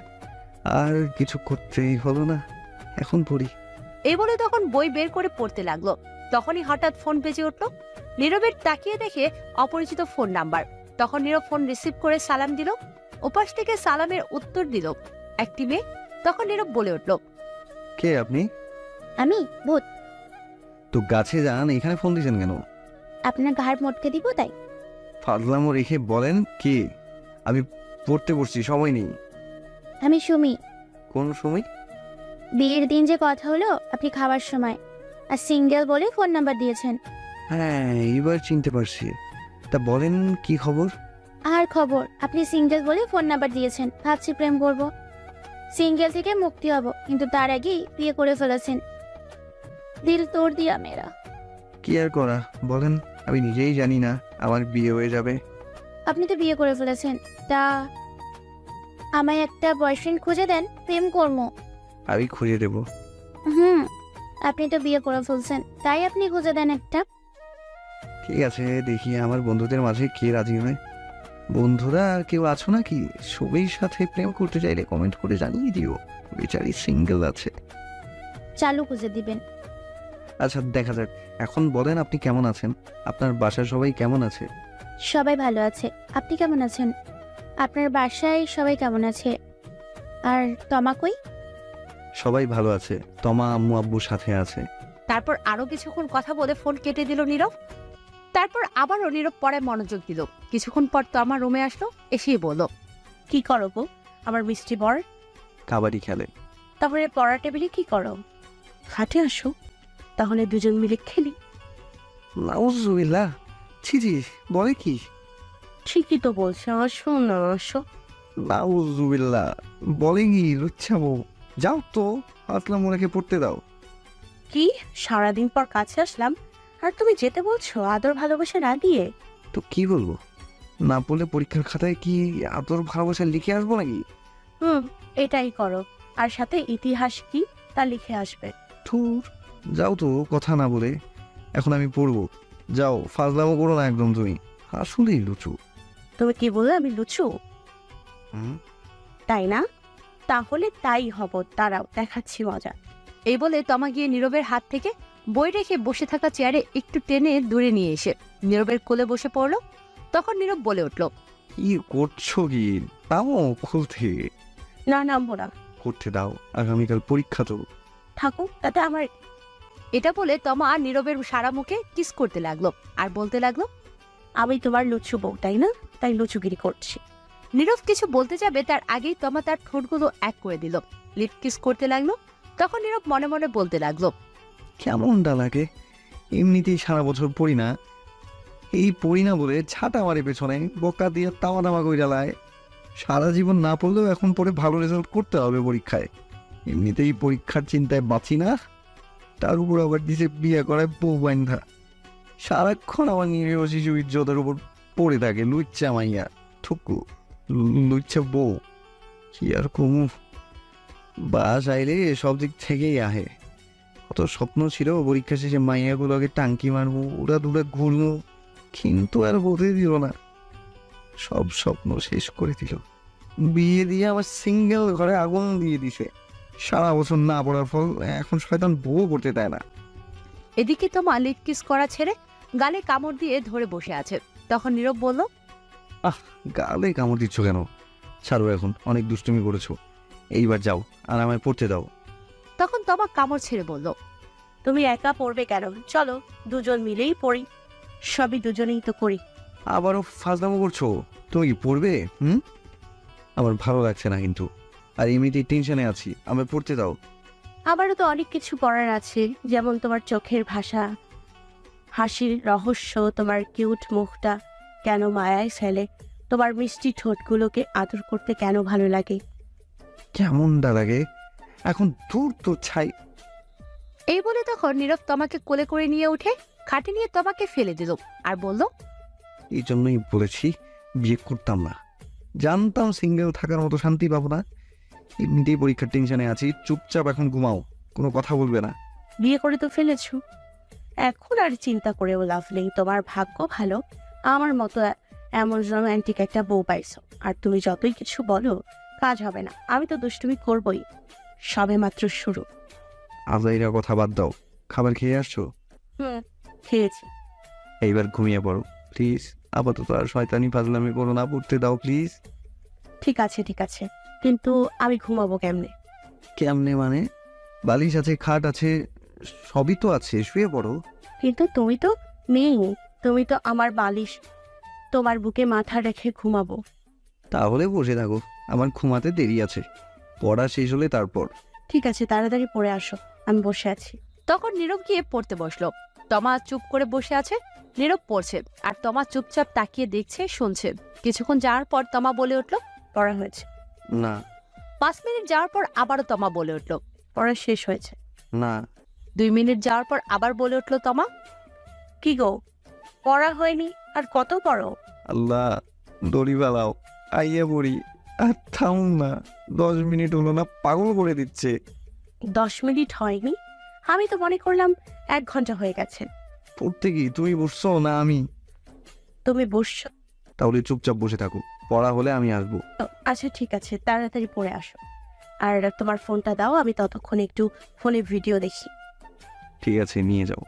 আর কিছু করতেই হলো না, এখন পড়ি। এই বলে তখন বই বের করে পড়তে লাগলো। তখনই হঠাৎ ফোন বেজে উঠল। নীরবের তাকিয়ে দেখে অপরিচিত ফোন নাম্বার। তখন নীরব ফোন রিসিভ করে সালাম দিল। ওপাশ থেকে সালামের উত্তর দিল একটি মেয়ে। তখন নীরব বলে উঠল, কে আপনি? আমি ভূত। তো গাছে যান, এখানে ফোন দিয়েছেন কেন? আপনার ঘাড় মটকে দিব তাই। ফাজলামো রেখে বলেন কে? আমি পড়তে বসছি, সময় নেই। আমি সুমি। কোন সময়? বিয়ের দিন যে কথা হলো আপনি খাওয়ার সময়, আর সিঙ্গেল বলে ফোন নাম্বার দিয়েছেন। হ্যাঁ, এবার চিনতে পারছি। তা বলেন কি খবর? আর খবর, আপনি সিঙ্গেল বলে ফোন নাম্বার দিয়েছেন, ভাবছি প্রেম করব, সিঙ্গেল থেকে মুক্তি হব, কিন্তু তার আগেই বিয়ে করে ফেলেছেন। দিল তোড় দিয়া মেরা। কি আর করা, বলেন, আমি নিজেই জানি না আমার বিয়ে হয়ে যাবে। আপনি তো বিয়ে করে ফেলেছেন, তা আমায় একটা বয়ফ্রেন্ড খুঁজে দেন, প্রেম করবো। আমি খুঁজে দেব। আপনি তো বিয়ে করে ফেলছেন, তাই আপনি খুঁজে দেন একটা। ঠিক আছে, দেখি আমার বন্ধুদের মাঝে কে রাজি হয়। বন্ধুরা কেউ আছো নাকি? সবাই সাথে প্রেম করতে চাইলে কমেন্ট করে জানিয়ে দিও, বেচারি সিঙ্গেল আছে। চালু খুঁজে দিবেন। আচ্ছা, দেখা যাক। এখন বলেন, আপনি কেমন আছেন? আপনার বাসার সবাই কেমন আছে? সবাই ভালো আছে, আপনি কেমন আছেন? আপনার বাসায় সবাই কেমন আছে? আর তমা কই? সবাই ভালো আছে, তমা আম্মু আব্বুর সাথে আছে। তারপর আরো কিছুক্ষণ কথা বলে ফোন কেটে দিল নীরব। তারপর আবারও নীরব পড়ায় মনোযোগ দিল। কিছুক্ষণ পর তো আমার রুমে আসলো, এসেই বলল, কি করো গো আমার মিষ্টি বর? কাবাডি খেলে। তারপরে পড়ার টেবিলে কি করো? হাটে আসো, তাহলে দুজন মিলে খেলি। নাউজুবিল্লাহ, ছি জি, বলে কি? ঠিকই তো বলছে, আসো না আসো। নাউজুবিল্লাহ, বলে কি লুচ্ছাবো? যাও তো, আসলাম ওনাকে পড়তে দাও। কি সারাদিন পর কাছে আসলাম আর তুমি যেতে বলছো আদর ভালোবাসা না দিয়ে? তো কি বলবো? না বললে পরীক্ষার খাতায় কি আদর ভালোবাসা লিখে আসবো নাকি? এটাই করো, আর সাথে ইতিহাস কি তা লিখে আসবে। ধুর, যাও তো কথা না বলে, এখন আমি পড়বো। যাও, ফাজলামো করো না একদম, তুমি আসলেই লুচু। তুমি কি বললে আমি লুচু? হুম, তাই না? তাহলে তাই হব, দাঁড়াও দেখাচ্ছি মজা। এই বলে তমা গিয়ে নীরবের হাত থেকে বই রেখে বসে থাকা চেয়ারে একটু টেনে দূরে নিয়ে এসে নীরবের কোলে বসে পড়লো। তখন নীরব বলে উঠল, কি করছো কি? তাও খুলতে না নামবো না। করতে দাও, আগামীকাল পরীক্ষা তো। থাকুক, তাতে আমার। এটা বলে তমা নীরবের সারা মুখে কিস করতে লাগলো আর বলতে লাগলো, আমি তোমার লুচু বউ তাই না, তাই লুচুগিরি করছি। নীরব কিছু বলতে যাবে তার আগেই তমা তার ঠোঁটগুলো এক করে দিল, লিপ কিস করতে লাগলো। তখন নীরব মনে মনে বলতে লাগলো, কেমনটা লাগে? এমনিতেই সারা বছর পড়ি না, এই পড়ি না বলে ছাটা মারে পেছনে, বকা দিয়ে তামা তামা করে জ্বালায়। সারা জীবন না পড়লেও এখন পড়ে ভালো রেজাল্ট করতে হবে পরীক্ষায়। এমনিতেই পরীক্ষার চিন্তায় বাঁচি না, তার উপর আবার দিছে বিয়ে করায় বউ বান্ধা। সারাক্ষণ আমার নিরীহ শিশু ইজ্জতের উপর পড়ে থাকে লুচ্চা মাইয়া, থুকু লুচ্চা বউ। কি আর কমু, বাস আইলে সব দিক থেকেই আহে। কত স্বপ্ন ছিল পরীক্ষা শেষে মাইয়াগুলোকে টাঙ্কি মারবো, ওরা দূরে ঘুরবো, কিন্তু আর বলতে দিল না। সব স্বপ্ন শেষ করে দিল। বিয়ে দিয়ে আমার সিঙ্গেল ঘরে আগুন দিয়ে দিছে। সারা বছর না পড়ার ফল এখন শয়তান বউ করতে দেয় না। এদিকে তোমা লিপ কিস করা ছেড়ে গালে কামড় দিয়ে ধরে বসে আছে। তখন নীরব বলল, গালে কামড় দিচ্ছ কেন? ছাড়ো, এখন অনেক দুষ্টুমি করেছো, এইবার যাও আর আমায় পড়তে দাও। তখন তোমা কামড় ছেড়ে বলল, তুমি একা পড়বে কেন? চলো দুজন মিলেই পড়ি, সবই দুজনেই তো করি। আবারও ফাজলামো করছো? তুমি কি পড়বে? আমার ভালো লাগছে না কিন্তু, আর এমনিতেই টেনশনে আছি, আমায় পড়তে দাও। আবারও তো অনেক কিছু পড়ার আছে, যেমন তোমার চোখের ভাষা, হাসির রহস্য, তোমার কিউট মুখটা কেন মায়ায় ফেলে, তোমার মিষ্টি ঠোঁটগুলোকে আদর করতে কেন ভালো লাগে। কেমনটা লাগে এখন? দূর তো ছাই। এই বলে তখন নীরব তোমাকে কোলে করে নিয়ে উঠে খাটে নিয়ে তোমাকে ফেলে দিল আর বলল, এই জন্যই বলেছি বিয়ে করতাম না। জানতাম সিঙ্গেল থাকার মতো শান্তি পাবো না। এমনিতেই পরীক্ষার টেনশনে আছি, চুপচাপ এখন ঘুমাও, কোনো কথা বলবে না। বিয়ে করে তো ফেলেছো, এখন আর চিন্তা করেও লাভ নেই। তোমার ভাগ্য ভালো, আমার মতো এমন রোম্যান্টিক একটা বউ পাইছো। আর তুমি যতই কিছু বলো কাজ হবে না, আমি তো দুষ্টুমি করবই, সবে মাত্র শুরু। আজাইরা কথা বাদ দাও, খাবার খেয়ে আসছো? খেয়েছি। এইবার ঘুমিয়ে পড়ো প্লিজ। আপাতত আর শয়তানি ফাজলামি করো না, পড়তে দাও প্লিজ। ঠিক আছে ঠিক আছে, কিন্তু আমি ঘুমাবো কেমনে? কেমনে মানে? বালিশ আছে, খাট আছে, সবই তো আছে, শুয়ে পড়ো। কিন্তু তুমি তো নেই, তুমি তো আমার বালিশ, তোমার বুকে মাথা রেখে ঘুমাবো। তাহলে বসে থাকো, আমার ঘুমাতে দেরি আছে, পড়া শেষ হলে তারপর। ঠিক আছে, তাড়াতাড়ি পড়ে আসো, আমি বসে আছি। তখন নীরব গিয়ে পড়তে বসলো। তমা চুপ করে বসে আছে, নীরব পড়ছে আর তমা চুপচাপ তাকিয়ে দেখছে, শুনছে। কিছুক্ষণ যাওয়ার পর তমা বলে উঠলো, পড়া হয়েছে। না। 5 মিনিট যাওয়ার পর আবারও তমা বলে উঠলো, পড়া শেষ হয়েছে। না। 2 মিনিট যাওয়ার পর আবার বলে উঠলো তমা, কি গো, পড়া হয়নি আর কত পড়ো? আল্লাহ, দড়ি বালাও, আইয়া পড়ি। আর থাম না, 10 মিনিট হলো না, পাগল করে দিচ্ছে। 10 মিনিট হয়নি? আমি তো মনে করলাম 1 ঘন্টা হয়ে গেছে। পড়তে কি তুমি বসছো না আমি? তুমি বসছো? তাহলে চুপচাপ বসে থাকো, পড়া হলে আমি আসবো। আচ্ছা ঠিক আছে, তাড়াতাড়ি পড়ে আসো। আর তোমার ফোনটা দাও, আমি ততক্ষণ একটু ফোনে ভিডিও দেখি। ঠিক আছে, নিয়ে যাও।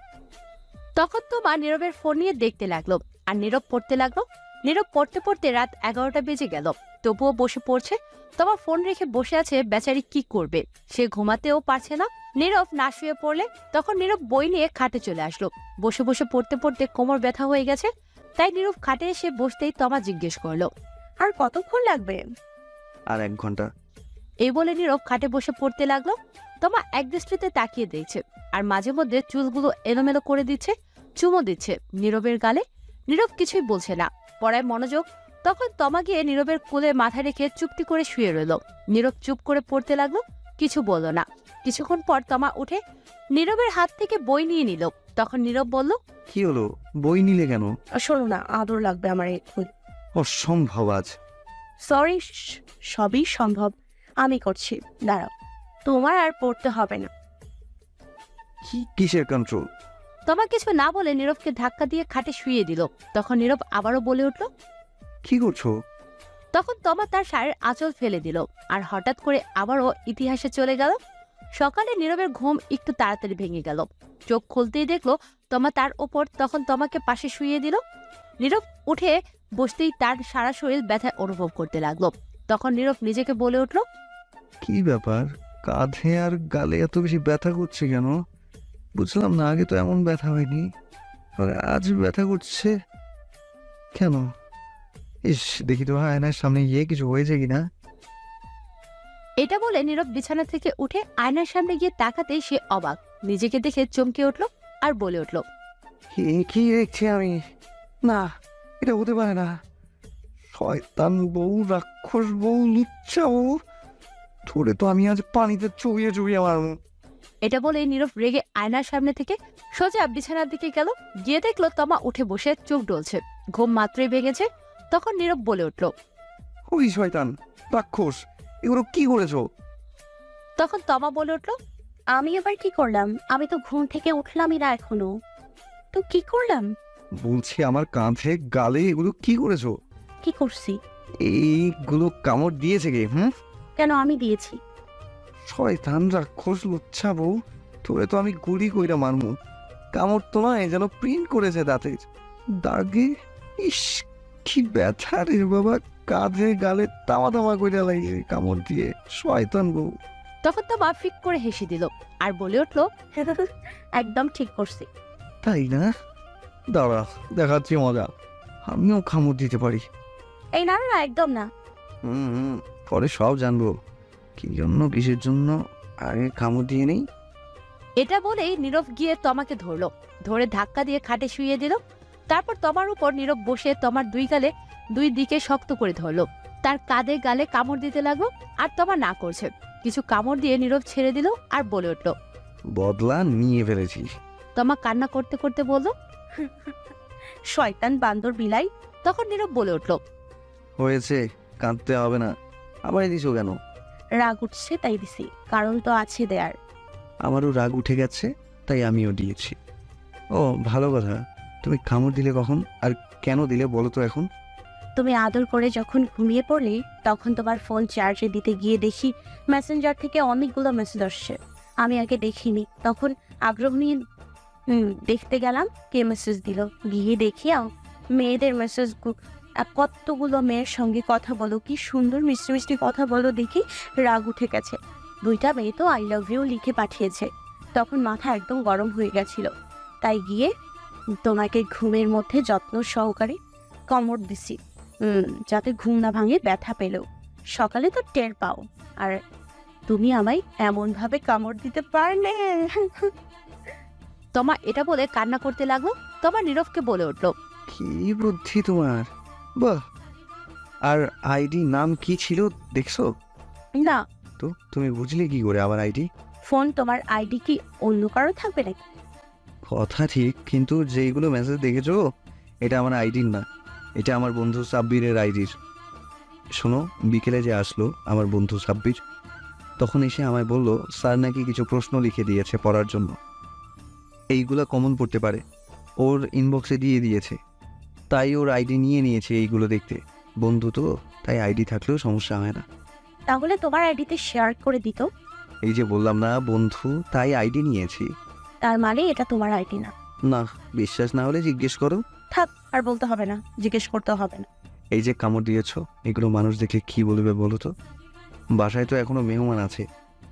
তখন তমা নীরবের ফোন নিয়ে দেখতে লাগলো আর নীরব পড়তে লাগলো। নীরব পড়তে পড়তে রাত 11টা বেজে গেল, তবুও বসে পড়ছে। তোমার ফোন রেখে বসে আছে, বেচারি কি করবে, সে ঘুমাতেও পারছে না। নীরব না শুয়ে পড়লে তখন নীরব বই নিয়ে খাটে চলে আসলো। বসে বসে পড়তে পড়তে কোমর ব্যথা হয়ে গেছে, তাই নীরব খাটে এসে বসতেই তমা জিজ্ঞেস করলো, আর কতক্ষণ লাগবে? আর 1 ঘন্টা। এই বলে নীরব খাটে বসে পড়তে লাগলো। তমা এক দৃষ্টিতে তাকিয়ে দেখছে আর মাঝে মধ্যে চুলগুলো এলোমেলো করে দিচ্ছে, চুমো দিচ্ছে নীরবের গালে। নীরব কিছুই বলছে না, পড়ায় মনোযোগ। তখন তমা গিয়ে নীরবের কোলে মাথা রেখে চুপটি করে শুয়ে রইল। নীরব চুপ করে পড়তে লাগলো, কিছু বলল না। কিছুক্ষণ পর তমা উঠে নীরবের হাত থেকে বই নিয়ে নিল। তখন নীরব বলল, কি হলো, বই নিলে কেন? শোনো না, আদর লাগবে আমার এখন। অসম্ভব আজ। সরি, সবই সম্ভব, আমি করছি, দাঁড়াও। তোমার আর পড়তে হবে না। কিসের কন্ট্রোল? তমা কিছু না বলে নীরবকে ধাক্কা দিয়ে খাটে শুইয়ে দিল। তখন নীরব আবারও বলে উঠল, কি করছো? তখন তমা তার শাড়ির আঁচল ফেলে দিল আর হঠাৎ করে আবারও ইতিহাসে চলে গেল। সকালে নীরবের ঘুম একটু তাড়াতাড়ি ভেঙে গেল। চোখ খুলতেই দেখলো তমা তার ওপর। তখন তমাকে পাশে শুইয়ে দিল। নীরব উঠে বসতেই তার সারা শরীর ব্যথায় অনুভব করতে লাগলো। তখন নীরব নিজেকে বলে উঠল, কি ব্যাপার, কাঁধে আর গালে এত বেশি ব্যথা করছে কেন? বুঝলাম না, আগে তো এমন ব্যথা হয়নি, আজ ব্যথা করছে কেন? ইস, দেখি তো আয়নার সামনে গিয়ে কিছু হয়েছে কিনা। এটা বলে নীরব বিছানা থেকে উঠে আয়নার সামনে গিয়ে তাকাতেই সে অবাক, নিজেকে দেখে চমকে উঠল আর বলে উঠল, কি দেখছি আমি? না, এটা হতে পারে না। শয়তান বউ, রাক্ষস বউ, লুচ্চা বউ, ধরে তো আমি আজ পানিতে চুবিয়ে চুবিয়ে মারবো। এটা বলে নীরব রেগে আয়নার সামনে থেকে সোজা বিছানার দিকে গেল। গিয়ে দেখলো তমা উঠে বসে চোখ ডলছে, ঘুম মাত্রই ভেঙেছে। তখন নীরব বলে উঠল, ওই শয়তান, রাক্ষস, এগুলো কি করেছো? তখন তমা বলে উঠল, আমি আবার কি করলাম? আমি তো ঘুম থেকে উঠলামই না এখনো, তো কি করলাম? বলছি আমার কাঁধে গালে এগুলো কি করেছো? কি করছি? এইগুলো কামড় দিয়েছে কে? কেন আমি দিয়েছি? শয়তান রাক্ষস লুচ্ছা বউ, তোরে তো আমি গুলি কইরা মারমু। কামড় তো নয়, যেন প্রিন্ট করেছে দাঁতের দাগে। ইস, কি ব্যথা রে বাবা, কাঁধে গালে তামা তামা কইরা লাগছে কামড় দিয়ে। শয়তান বউ। তখন তমা ফিক করে হেসে দিল আর বলে উঠল, একদম ঠিক করছি। তাই না? দাঁড়া, দেখাচ্ছি মজা, আমিও কামড় দিতে পারি। এই না না, একদম না। পরে সব জানবো কি জন্য কিসের জন্য, আগে কামড় দিয়ে নেই। এটা বলেই নীরব গিয়ে তমাকে ধরলো, ধরে ধাক্কা দিয়ে খাটে শুইয়ে দিল। তারপর তমার উপর নীরব বসে তমার দুই গালে দুই দিকে শক্ত করে ধরলো, তার কাঁধে গালে কামড় দিতে লাগলো। আর তমা না করছে, কিছু কামড় দিয়ে নীরব ছেড়ে দিল আর বলে উঠল, বদলা নিয়ে ফেলেছি। তমা কান্না করতে করতে বলল, শয়তান বান্দর বিলাই। তখন নীরব বলে উঠল, হয়েছে, কাঁদতে হবে না। আবার দিছো কেন? রাগ উঠছে তাই দিছি, কারণ তো আছে দেয়ার। আমারও রাগ উঠে গেছে, তাই আমিও দিয়েছি। ও ভালো কথা, তুমি কামড় দিলে কখন আর কেন দিলে বলো তো এখন? তুমি আদর করে যখন ঘুমিয়ে পড়লে, তখন তোমার ফোন চার্জে দিতে গিয়ে দেখি মেসেঞ্জার থেকে অনেকগুলো মেসেজ আসছে। আমি আগে দেখিনি, তখন আগ্রহ নিয়ে দেখতে গেলাম কে মেসেজ দিল। গিয়ে দেখি মেয়েদের মেসেজ, কতগুলো মেয়ের সঙ্গে কথা বলো, কি সুন্দর মিষ্টি মিষ্টি কথা বলো দেখি রাগ উঠে গেছে। দুইটা মেয়ে তো আই লাভ ইউ লিখে পাঠিয়েছে। তখন মাথা একদম গরম হয়ে গেছিল, তাই গিয়ে তোমাকে ঘুমের মধ্যে যত্ন সহকারে কামড় দিছি, যাতে ঘুম না ভাঙে, ব্যথা পেলেও সকালে তো টের পাও। আর তুমি আমায় এমনভাবে কামড় দিতে পারলে। তমা এটা বলে কান্না করতে লাগলো। তমা নীরবকে বলে উঠল, কি বুদ্ধি তোমার, বাহ। আর আইডি নাম কি ছিল দেখছো? না তো তুমি বুঝলে কি করে আবার আইডি? ফোন তোমার আইডি কি অন্য কারো থাকবে নাকি? কথা ঠিক, কিন্তু যেইগুলো মেসেজ দেখেছো এটা আমার আইডির না, এটা আমার বন্ধু সাব্বিরের আইডির। শোনো, বিকেলে যে আসলো আমার বন্ধু সাব্বির, তখন এসে আমায় বলল স্যার নাকি কিছু প্রশ্ন লিখে দিয়েছে পড়ার জন্য, এইগুলা কমন পড়তে পারে, ওর ইনবক্সে দিয়ে দিয়েছে। তাই ওর আইডি নিয়ে নিয়েছে এইগুলো দেখতে। বন্ধু তো, তাই আইডি থাকলেও সমস্যা হয় না। তাহলে তোমার আইডিতে শেয়ার করে দিত। এই যে বললাম না বন্ধু, তাই আইডি নিয়েছি। তার মানে এটা তোমার আইডি না? না, বিশ্বাস না হলে জিজ্ঞেস করো। থাক, আর বলতে হবে না, জিজ্ঞেস করতে হবে না। এই যে কামড় দিয়েছো, এগুলো মানুষ দেখে কি বলবে বলো তো? বাসায় তো এখনো মেহমান আছে,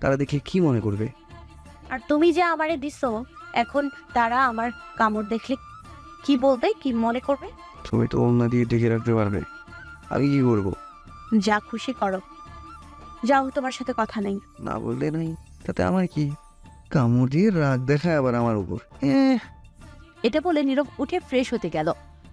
তারা দেখে কি মনে করবে? আর তুমি যে আমারে দিছো, এখন তারা আমার কামড় দেখলে কি বলবে, কি মনে করবে? তুমি তো ওড়না দিয়ে ঢেকে রাখতে পারবে, আমি কি করবো? যা খুশি করো, যাও, তোমার সাথে কথা নেই। না বললে নাই, তাতে আমার কি? কামড় দিয়ে রাগ দেখায় আবার আমার উপর। এটা বলে নীরব উঠে ফ্রেশ হতে গেল।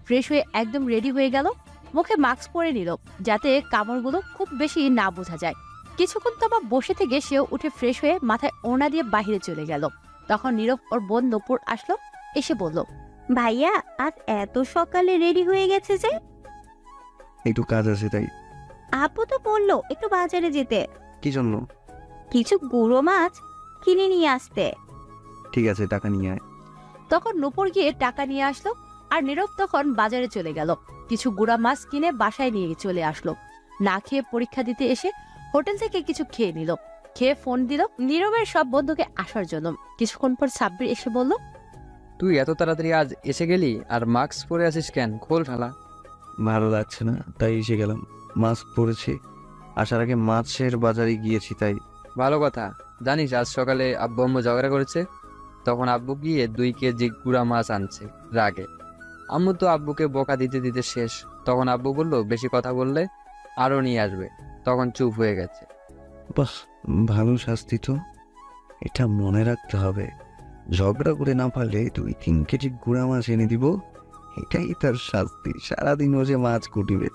ফ্রেশ হয়ে একদম রেডি হয়ে গেল, মুখে মাস্ক পরে নিল যাতে কামড়গুলো খুব বেশি না বোঝা যায়। কিছুক্ষণ তমা বসে থেকে সেও উঠে ফ্রেশ হয়ে মাথায় ওড়না দিয়ে বাইরে চলে গেল। তখন নীরব ওর বোন নূপুর আসলো, এসে বলল, ভাইয়া আজ এত সকালে রেডি হয়ে গেছে যে? একটু কাজ আছে তাই। আপু তো বললো একটু বাজারে যেতে, কি জন্য? কিছু গুঁড়ো মাছ কিনে নিয়ে আসতে। ঠিক আছে, টাকা নিয়ে আয়। তখন নূপুর গিয়ে টাকা নিয়ে আসলো আর নীরব তখন বাজারে চলে গেল। কিছু গুঁড়া মাছ কিনে বাসায় নিয়ে চলে আসলো। না খেয়ে পরীক্ষা দিতে এসে হোটেল থেকে কিছু খেয়ে নিল। খেয়ে ফোন দিল নীরবের সব বন্ধুকে আসার জন্য। কিছুক্ষণ পর সাব্বির এসে বলল, তুই এত তাড়াতাড়ি আজ এসে গেলি, আর মাস্ক পরে আছিস কেন? খোল ফেলা। ভালো লাগছে না তাই এসে গেলাম। মাস্ক পরেছি, আসার আগে মাছের বাজারে গিয়েছি তাই। ভালো কথা। জানিস আজ সকালে আব্বু আম্মু ঝগড়া করেছে, তখন আব্বু গিয়ে 2 কেজি গুঁড়া মাছ আনছে রাগে। আম্মু তো আব্বুকে বকা দিতে দিতে শেষ। তখন আব্বু বলল বেশি কথা বললে আরও নিয়ে আসবে, তখন চুপ হয়ে গেছে। বাহ, ভালো শাস্তি তো, এটা মনে রাখতে হবে। ঝগড়া করে না পারলে 2-3 কেজি গুঁড়া মাছ এনে দিব, এটাই তার শাস্তি। সারাদিন ও যে মাছ কুটিবে।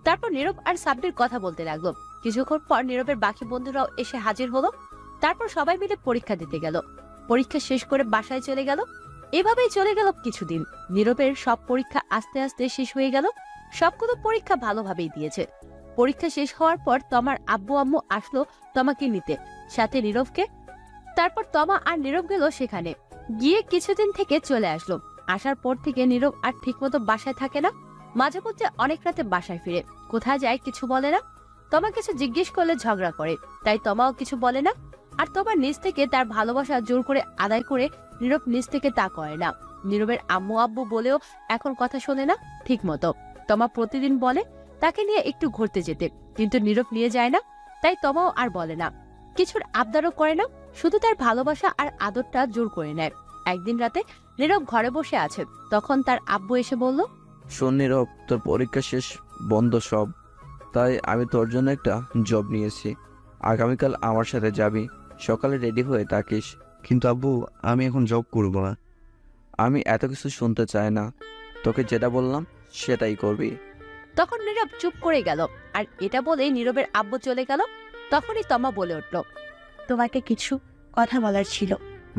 তারপর নীরব আর সাব্বির কথা বলতে লাগলো। কিছুক্ষণ পর নীরবের বাকি বন্ধুরাও এসে হাজির হলো। তারপর সবাই মিলে পরীক্ষা দিতে গেল। পরীক্ষা শেষ করে বাসায় চলে গেল। এভাবেই চলে গেল কিছুদিন। নীরবের সব পরীক্ষা আস্তে আস্তে শেষ হয়ে গেল। সবগুলো পরীক্ষা ভালোভাবেই দিয়েছে। পরীক্ষা শেষ হওয়ার পর তমার আব্বু আম্মু আসলো তমাকে নিতে, সাথে নীরবকে। তারপর তমা আর নীরব গেল সেখানে। গিয়ে কিছুদিন থেকে চলে আসলো। আসার পর থেকে নীরব আর ঠিকমতো বাসায় থাকে না। মাঝে মধ্যে অনেক রাতে বাসায় ফিরে, কোথায় যায় কিছু বলে না। তমা কিছু জিজ্ঞেস করলে ঝগড়া করে, তাই তমাও কিছু বলে না। আর তমা নিজ থেকে তার ভালোবাসা জোর করে আদায় করে নীরব নিজ থেকে তা করে না। নীরবের আম্মু আব্বু বলেও এখন কথা শোনে না ঠিক মতো। তমা প্রতিদিন বলে তাকে নিয়ে একটু ঘুরতে যেতে, কিন্তু নীরব নিয়ে যায় না, তাই তমাও আর বলে না, কিছুর আবদারও করে না, শুধু তার ভালোবাসা আর আদরটা জোর করে নেয়। একদিন রাতে নীরব ঘরে বসে আছে, তখন তার আব্বু এসে বলল, শোন নীরব, তোর পরীক্ষা শেষ, বন্ধ সব, তাই আমি তোর জন্য একটা জব নিয়েছি। আগামীকাল আমার সাথে যাবি, সকালে রেডি হয়ে থাকিস। কিন্তু আব্বু, আমি এখন জব করবো না। আমি এত কিছু শুনতে চাই না, তোকে যেটা বললাম সেটাই করবি। তখন নীরব চুপ করে গেল। আর এটা বলে নীরবের আব্বু চলে গেল। তখনই তমা বলে উঠল, তোমাকে কিছু কথা বলার ছিল।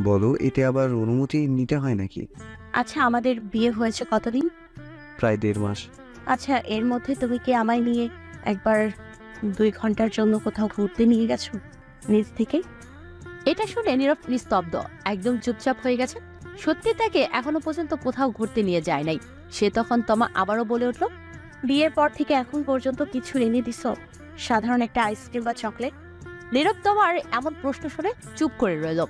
বলো, এতে আবার অনুমতি নিতে হয় নাকি? আচ্ছা, আমাদের বিয়ে হয়েছে কতদিন? প্রায় 1.5 মাস। আচ্ছা, এর মধ্যে তুমি কি আমায় নিয়ে একবার 2 ঘন্টার জন্য কোথাও ঘুরতে নিয়ে গেছো নিজ থেকে? এটা শুনে নীরব নিস্তব্ধ, একদম চুপচাপ হয়ে গেছে। সত্যি তাকে এখনো পর্যন্ত কোথাও ঘুরতে নিয়ে যায় নাই। সে তখন তমা আবারও বলে উঠল, বিয়ের পর থেকে এখন পর্যন্ত কিছু এনে দিছো? সাধারণ একটা আইসক্রিম বা চকলেট? নীরব তমার এমন প্রশ্ন শুনে চুপ করে রইল,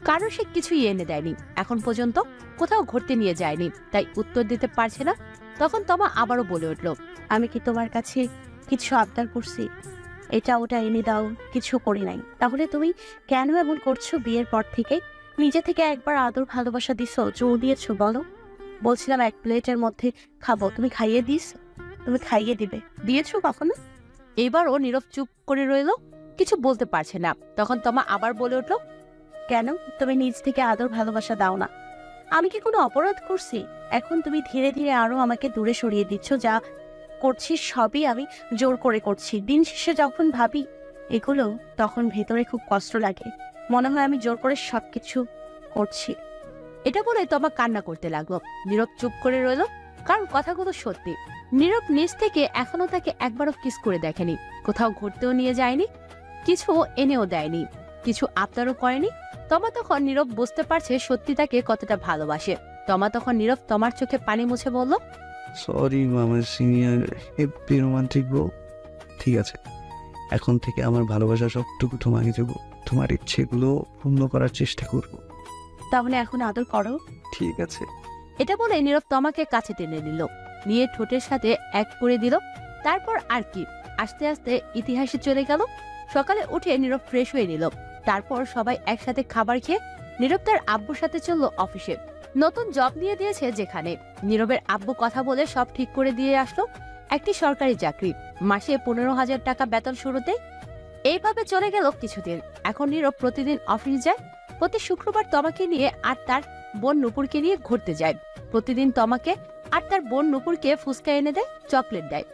কারণ সে কিছুই এনে দেয়নি, এখন পর্যন্ত কোথাও ঘুরতে নিয়ে যায়নি, তাই উত্তর দিতে পারছে না। তখন তমা আবারও বলে উঠল, আমি কি তোমার কাছে কিছু আবদার করছি? এটা ওটা এনে দাও, কিছু করি নাই। তাহলে তুমি কেন এমন করছো? বিয়ের পর থেকে নিজে থেকে একবার আদর ভালোবাসা দিছো, জোর দিয়েছো? বলো। বলছিলাম 1 প্লেটের মধ্যে খাবো, তুমি খাইয়ে দিস? তুমি খাইয়ে দিবে, দিয়েছো কখনো? এবারও নীরব চুপ করে রইল, কিছু বলতে পারছে না। তখন তমা আবার বলে উঠল, কেন তুমি নিজ থেকে আদর ভালোবাসা দাও না? আমি কি কোনো অপরাধ করছি? এখন তুমি ধীরে ধীরে আরো আমাকে দূরে সরিয়ে দিচ্ছ। যা করছি সবই আমি জোর করে করছি। দিন শেষে যখন ভাবি এগুলো, তখন ভেতরে খুব কষ্ট লাগে, মনে হয় আমি জোর করে সবকিছু করছি। এটা বলে তমা কান্না করতে লাগলো। নীরব চুপ করে রইল, কারণ কথাগুলো সত্যি। নীরব নিজ থেকে এখনো তাকে একবারও কিস করে দেখেনি, কোথাও ঘুরতেও নিয়ে যায়নি, কিছু এনেও দেয়নি, কিছু আবদারও করেনি। তমা তখন নীরব বুঝতে পারছে সত্যি তাকে কতটা ভালোবাসে। তমা তখন নীরব তমার চোখে পানি মুছে বলল, সরি মামা সিনিয়র, হেপি রোমান্টিক বউ। ঠিক আছে, এখন থেকে আমার ভালোবাসা সবটুকু তোমাকে দেবো, তোমার ইচ্ছেগুলো পূর্ণ করার চেষ্টা করব। তাহলে এখন আদর করো। ঠিক আছে। এটা বলে নীরব তমাকে কাছে টেনে নিল, নিয়ে ঠোঁটের সাথে এক করে দিল। তারপর আর কি, আস্তে আস্তে ইতিহাসে চলে গেল। সকালে উঠে নীরব ফ্রেশ হয়ে নিল। তারপর সবাই একসাথে খাবার খেয়ে নীরব তার আব্বুর সাথে চলল অফিসে। নতুন জব নিয়ে দিয়েছে যেখানে। নীরবের আব্বু কথা বলে সব ঠিক করে দিয়ে আসলো, একটি সরকারি চাকরি, মাসে 15,000 টাকা বেতন শুরুতে। এইভাবে চলে গেল কিছুদিন। এখন নীরব প্রতিদিন অফিস যায়। প্রতি শুক্রবার তমাকে নিয়ে আর তার বোন নুপুরকে নিয়ে ঘুরতে যায়। প্রতিদিন তমাকে আর তার বোন নুপুরকে ফুচকা এনে দেয়, চকলেট দেয়।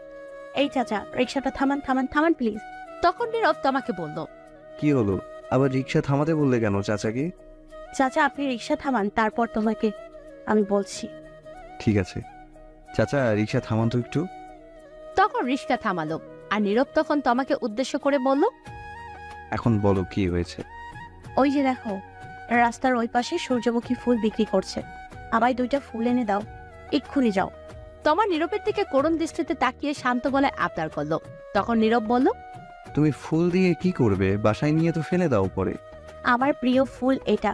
এই চাচা, রিক্সাটা থামান থামান থামান প্লিজ। তখন নীরব তমাকে বলল, কি হলো, আবার রিক্সা থামাতে বললে কেন চাচাকে? চাচা, আপনি রিক্সা থামান, তারপর তোমাকে আমি বলছি। ঠিক আছে চাচা, রিক্সা থামান তো একটু। তখন রিক্সা থামালো। আর নীরব তখন তমাকে উদ্দেশ্য করে বলল, এখন বলো কি হয়েছে? ওই যে দেখো, রাস্তার ওই পাশে সূর্যমুখী ফুল বিক্রি করছে, আমায় 2টা ফুল এনে দাও, এক্ষুনি যাও। তমা নীরবের দিকে করুণ দৃষ্টিতে তাকিয়ে শান্ত গলায় আবদার করলো। তখন নীরব বলল, তুমি ফুল দিয়ে কি করবে? বাসায় নিয়ে তো ফেলে দাও পরে। আমার প্রিয় ফুল এটা,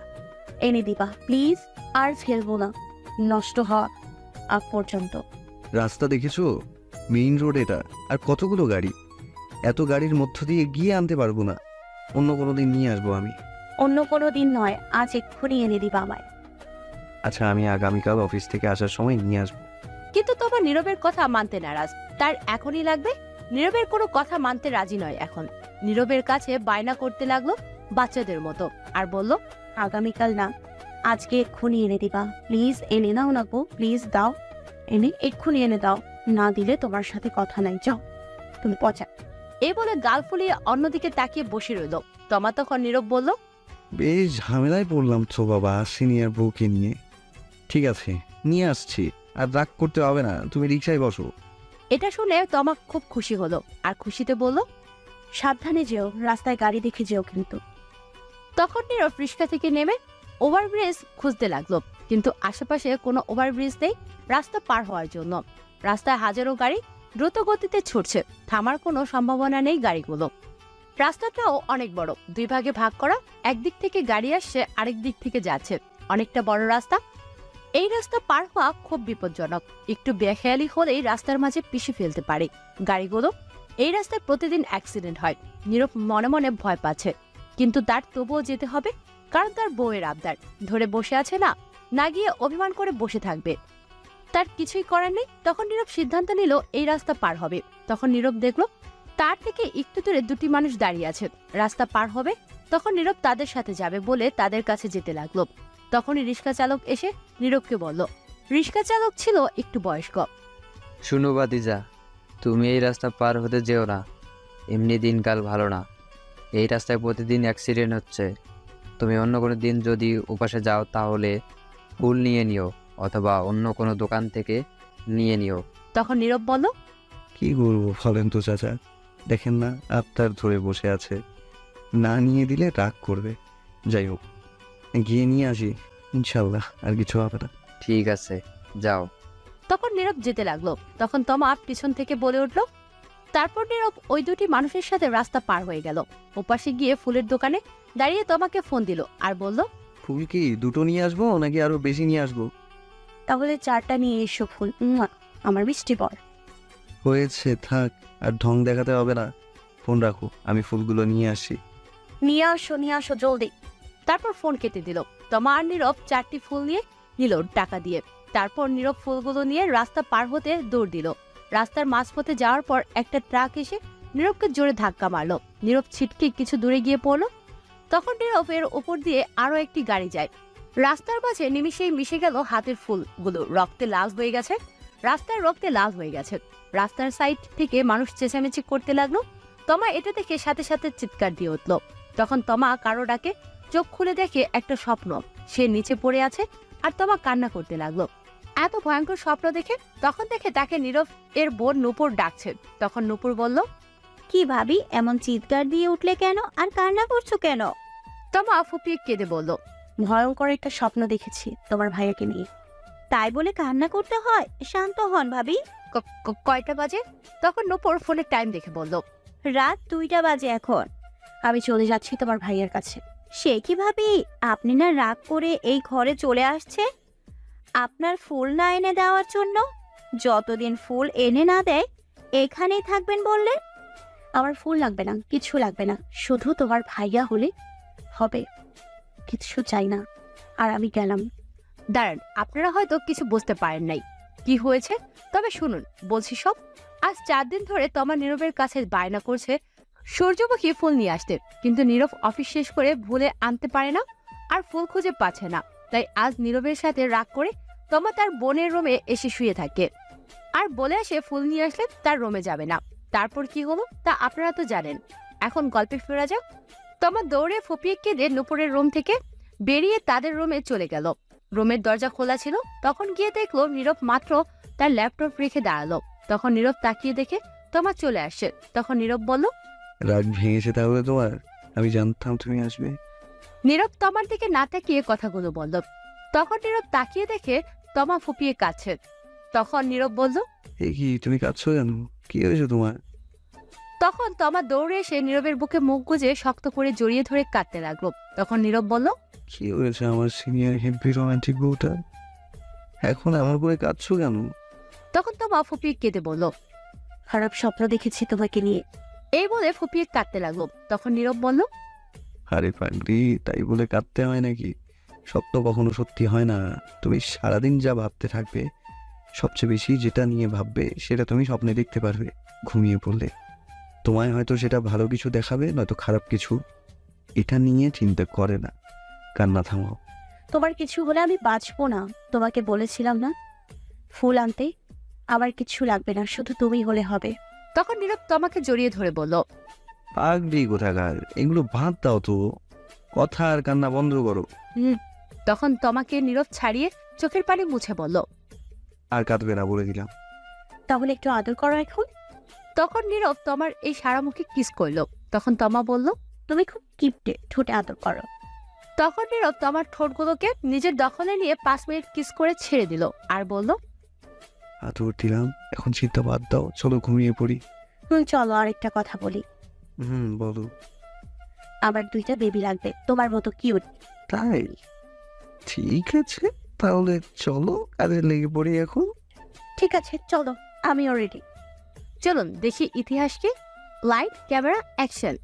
এনে দিবা প্লিজ। আর ফেলবো না, নষ্ট হওয়া আগ পর্যন্ত। রাস্তা দেখেছো? মেইন রোড এটা, আর কতগুলো গাড়ি, এত গাড়ির মধ্য দিয়ে গিয়ে আনতে পারবো না। অন্য কোনো দিন নিয়ে আসবো আমি। অন্য কোনো দিন নয়, আজ এক্ষুনি এনে দিবা আমায়। আচ্ছা, আমি আগামীকাল অফিস থেকে আসার সময় নিয়ে আসবো। কিন্তু তমা নীরবের কথা মানতে নারাজ, তার এখনই লাগবে। নীরবের কোনো কথা মানতে রাজি নয় এখন। নীরবের কাছে বায়না করতে লাগলো বাচ্চাদের মতো, আর বলল, আগামীকাল না, আজকে এক্ষুনি এনে দিবা প্লিজ। এনে দাও না গো, প্লিজ দাও, এনে এক্ষুনি এনে দাও, না দিলে তোমার সাথে কথা নাই, যাও তুমি পচা। এই বলে গাল ফুলিয়ে অন্যদিকে তাকিয়ে বসে রইল। তমা তখন নীরব বলল, বেশ ঝামেলায় পড়লাম তো বাবা সিনিয়র বউকে নিয়ে। ঠিক আছে, নিয়ে আসছি, আর রাগ করতে হবে না, তুমি রিক্সায় বসো। এটা শুনে তমা খুব খুশি হলো, আর খুশিতে বলল, সাবধানে যেও, রাস্তায় গাড়ি দেখে যেও কিন্তু। তখন নীরব রিক্সা থেকে নেমে ওভারব্রিজ খুঁজতে লাগলো, কিন্তু আশেপাশে কোনো ওভারব্রিজ নেই রাস্তা পার হওয়ার জন্য। রাস্তায় হাজারো গাড়ি দ্রুত গতিতে ছুটছে, থামার কোনো সম্ভাবনা নেই গাড়িগুলো। রাস্তাটাও অনেক বড়, দুই ভাগে ভাগ করা, একদিক থেকে গাড়ি আসছে, আরেক দিক থেকে যাচ্ছে। অনেকটা বড় রাস্তা। এই রাস্তা পার হওয়া খুব বিপজ্জনক, একটু বেখেয়ালি হলেই রাস্তার মাঝে পিষে ফেলতে পারে গাড়িগুলো। এই রাস্তায় প্রতিদিন অ্যাক্সিডেন্ট হয়। নীরব মনে মনে ভয় পাচ্ছে, কিন্তু তার তবুও যেতে হবে, কারণ তার বউয়ের আবদার ধরে বসে আছে, না গিয়ে অভিমান করে বসে থাকবে, তার কিছুই করার নেই। তখন নীরব সিদ্ধান্ত নিল এই রাস্তা পার হবে। তখন নীরব দেখলো তার থেকে একটু দূরে দুটি মানুষ দাঁড়িয়ে আছে, রাস্তা পার হবে। তখন নীরব তাদের সাথে যাবে বলে তাদের কাছে যেতে লাগলো। তখনই রিক্সা চালক এসে নীরবকে বলল, রিক্সা চালক ছিল একটু বয়স্ক। শুনো ভাতিজা, তুমি এই রাস্তা পার হতে যেও না, এমনি দিনকাল ভালো না, এই রাস্তায় প্রতিদিন অ্যাক্সিডেন্ট হচ্ছে। তুমি অন্য কোনো দিন যদি ওপাশে যাও তাহলে ফুল নিয়ে নিও, অথবা অন্য কোনো দোকান থেকে নিয়ে নিও। তখন নীরব বলল, কি করবো বলেন তো চাচা, দেখেন না আবতার ধরে বসে আছে, না নিয়ে দিলে রাগ করবে। যাই হোক, গিয়ে নিয়ে আসি, ইনশাল্লাহ আর কিছু হবে না। ঠিক আছে, যাও। তখন নীরব যেতে লাগলো। তখন তমা পিছন থেকে বলে উঠল। তারপর নীরব ওই দুটি মানুষের সাথে রাস্তা পার হয়ে গেল। ওপাশে গিয়ে ফুলের দোকানে দাঁড়িয়ে তমাকে ফোন দিল আর বলল, ফুল কি দুটো নিয়ে আসবো নাকি আরো বেশি নিয়ে আসবো? তাহলে 4টা নিয়ে এসো ফুল, আমার মিষ্টি বর। হয়েছে, থাক, আর ঢং দেখাতে হবে না। ফোন রাখো, আমি ফুলগুলো নিয়ে আসি। নিয়ে আসো জলদি। তারপর ফোন কেটে দিল। তমা আর নীরব 4টি ফুল নিয়ে নিল টাকা দিয়ে। তারপর নীরব ফুলগুলো নিয়ে রাস্তা পার হতে দৌড় দিল। রাস্তার মাঝপথে যাওয়ার পর একটা ট্রাক এসে নীরবকে জোরে ধাক্কা মারলো। নীরব ছিটকে কিছু দূরে গিয়ে পড়লো। তখন নীরব এর উপর দিয়ে আরো একটি গাড়ি যায়। রাস্তার মাঝে নিমিশেই মিশে গেল হাতের ফুলগুলো, রক্তে লাল হয়ে গেছে। রাস্তার রক্তে লাল হয়ে গেছে। রাস্তার সাইড থেকে মানুষ চেঁচামেচি করতে লাগলো। তমা এটা দেখে সাথে সাথে চিৎকার দিয়ে উঠল। তখন তমা কারো ডাকে চোখ খুলে দেখে একটা স্বপ্ন, সে নিচে পড়ে আছে আর তমা কান্না করতে লাগলো। এত ভয়ঙ্কর স্বপ্ন দেখে তখন দেখে তাকে নীরব এর বোন নূপুর ডাকছে। তখন নূপুর বলল, কি ভাবি, এমন চিৎকার দিয়ে উঠলে কেন আর কান্না করছো কেন? তমা ফুপিয়ে কেঁদে বলল, ভয়ঙ্কর একটা স্বপ্ন দেখেছি তোমার ভাইয়াকে নিয়ে। তাই বলে কান্না করতে হয়? শান্ত হন ভাবি। কয়টা বাজে? তখন নূপুর ফোনের টাইম দেখে বলল, রাত 2টা বাজে এখন। আমি চলে যাচ্ছি তোমার ভাইয়ের কাছে। সে কি ভাবি, আপনি না রাগ করে এই ঘরে চলে আসছে আপনার ফুল না এনে দেওয়ার জন্য? যতদিন ফুল এনে না দেয় এখানেই থাকবেন বললেন। আমার ফুল লাগবে না, কিছু লাগবে না, শুধু তোমার ভাইয়া হলে হবে, কিছু চাই না। আর আমি গেলাম। দাঁড়ান, আপনারা হয়তো কিছু বুঝতে পারেন নাই কি হয়েছে, তবে শুনুন বলছি সব। আজ 4 দিন ধরে তমা নীরবের কাছে বায়না করছে সূর্যমুখী ফুল নিয়ে আসতে, কিন্তু নীরব অফিস শেষ করে ভুলে আনতে পারে না আর ফুল খুঁজে পাচ্ছে না। তাই আজ নীরবের সাথে রাগ করে তমা তার বোনের রুমে এসে শুয়ে থাকে আর বলে আসে ফুল নিয়ে আসলে তার রুমে যাবে না। তারপর কি হলো তা আপনারা তো জানেন। এখন গল্পে ফেরা যাক। তমা দৌড়ে ফুপিয়ে কেঁদে নূপুরের রুম থেকে বেরিয়ে তাদের রুমে চলে গেল। রুমের দরজা খোলা ছিল। তখন গিয়ে দেখলো নীরব মাত্র তার ল্যাপটপ রেখে দাঁড়ালো। তখন নীরব তাকিয়ে দেখে তমা চলে আসছে। তখন নীরব বলল, রাগ ভেঙেছে তাহলে তোমার? আমি জানতাম তুমি আসবে। নীরব তমার দিকে না তাকিয়ে কথাগুলো বলল। তখন নীরব তাকিয়ে দেখে তমা ফুপিয়ে কাঁদছে। তখন নীরব বলল, এই কি, তুমি কাঁদছো কেন? কি হয়েছে তোমার? তখন তমা দৌড়ে এসে নীরবের বুকে মুখ গুজে শক্ত করে জড়িয়ে ধরে কাঁদতে লাগলো। তখন নীরব বলল, কি হয়েছে আমার সিনিয়র হেভি রোমান্টিক বউটা? এখন আমার করে কাঁদছো কেন? তখন তমা ফুপিয়ে কেঁদে বলল, খারাপ স্বপ্ন দেখেছি তোমাকে নিয়ে। এই বলে ফুপিয়ে কাঁদতে লাগলো। তখন নীরব বলল, আরে পাগলি, তাই বলে কাঁদতে হয় নাকি? স্বপ্ন কখনো সত্যি হয় না। তুমি সারাদিন যা ভাবতে থাকবে, সবচেয়ে বেশি যেটা নিয়ে ভাববে সেটা তুমি স্বপ্নে দেখতে পারবে ঘুমিয়ে পড়লে। তোমায় হয়তো সেটা ভালো কিছু দেখাবে, নয়তো খারাপ কিছু। এটা নিয়ে চিন্তা করে না, কান্না থামাও। তোমার কিছু হলে আমি বাঁচবো না। তোমাকে বলেছিলাম না ফুল আনতে। আমার কিছু লাগবে না, শুধু তুমি হলে হবে। তখন নীরব তমাকে জড়িয়ে ধরে বলল, পাগলি কোথাকার, এগুলো বাদ দাও তো, কথা আর কান্না বন্ধ করো। তখন তমাকে নীরব ছাড়িয়ে চোখের পানি মুছে বলল, আর কাঁদবে না বলে দিলাম। তাহলে একটু আদর করো এখন। তখন নীরব তমার এই সারামুখে কিস করলো। তখন তমা বলল, তুমি খুব কিপটে, ঠোঁটে আদর করো। তখন নীরব তমার ঠোঁটগুলোকে নিজের দখলে নিয়ে 5 মিনিট কিস করে ছেড়ে দিল আর বলল, আদর দিলাম, এখন চিন্তা বাদ দাও, চলো ঘুমিয়ে পড়ি। চলো আরেকটা কথা বলি। বলো। আমার 2টা বেবি লাগবে, তোমার মতো কিউট। তাই? ঠিক আছে, তাহলে চলো কাজে লেগে পড়ি এখন। ঠিক আছে চলো, আমিও রেডি। চলুন দেখি ইতিহাসকে। Light, camera, action.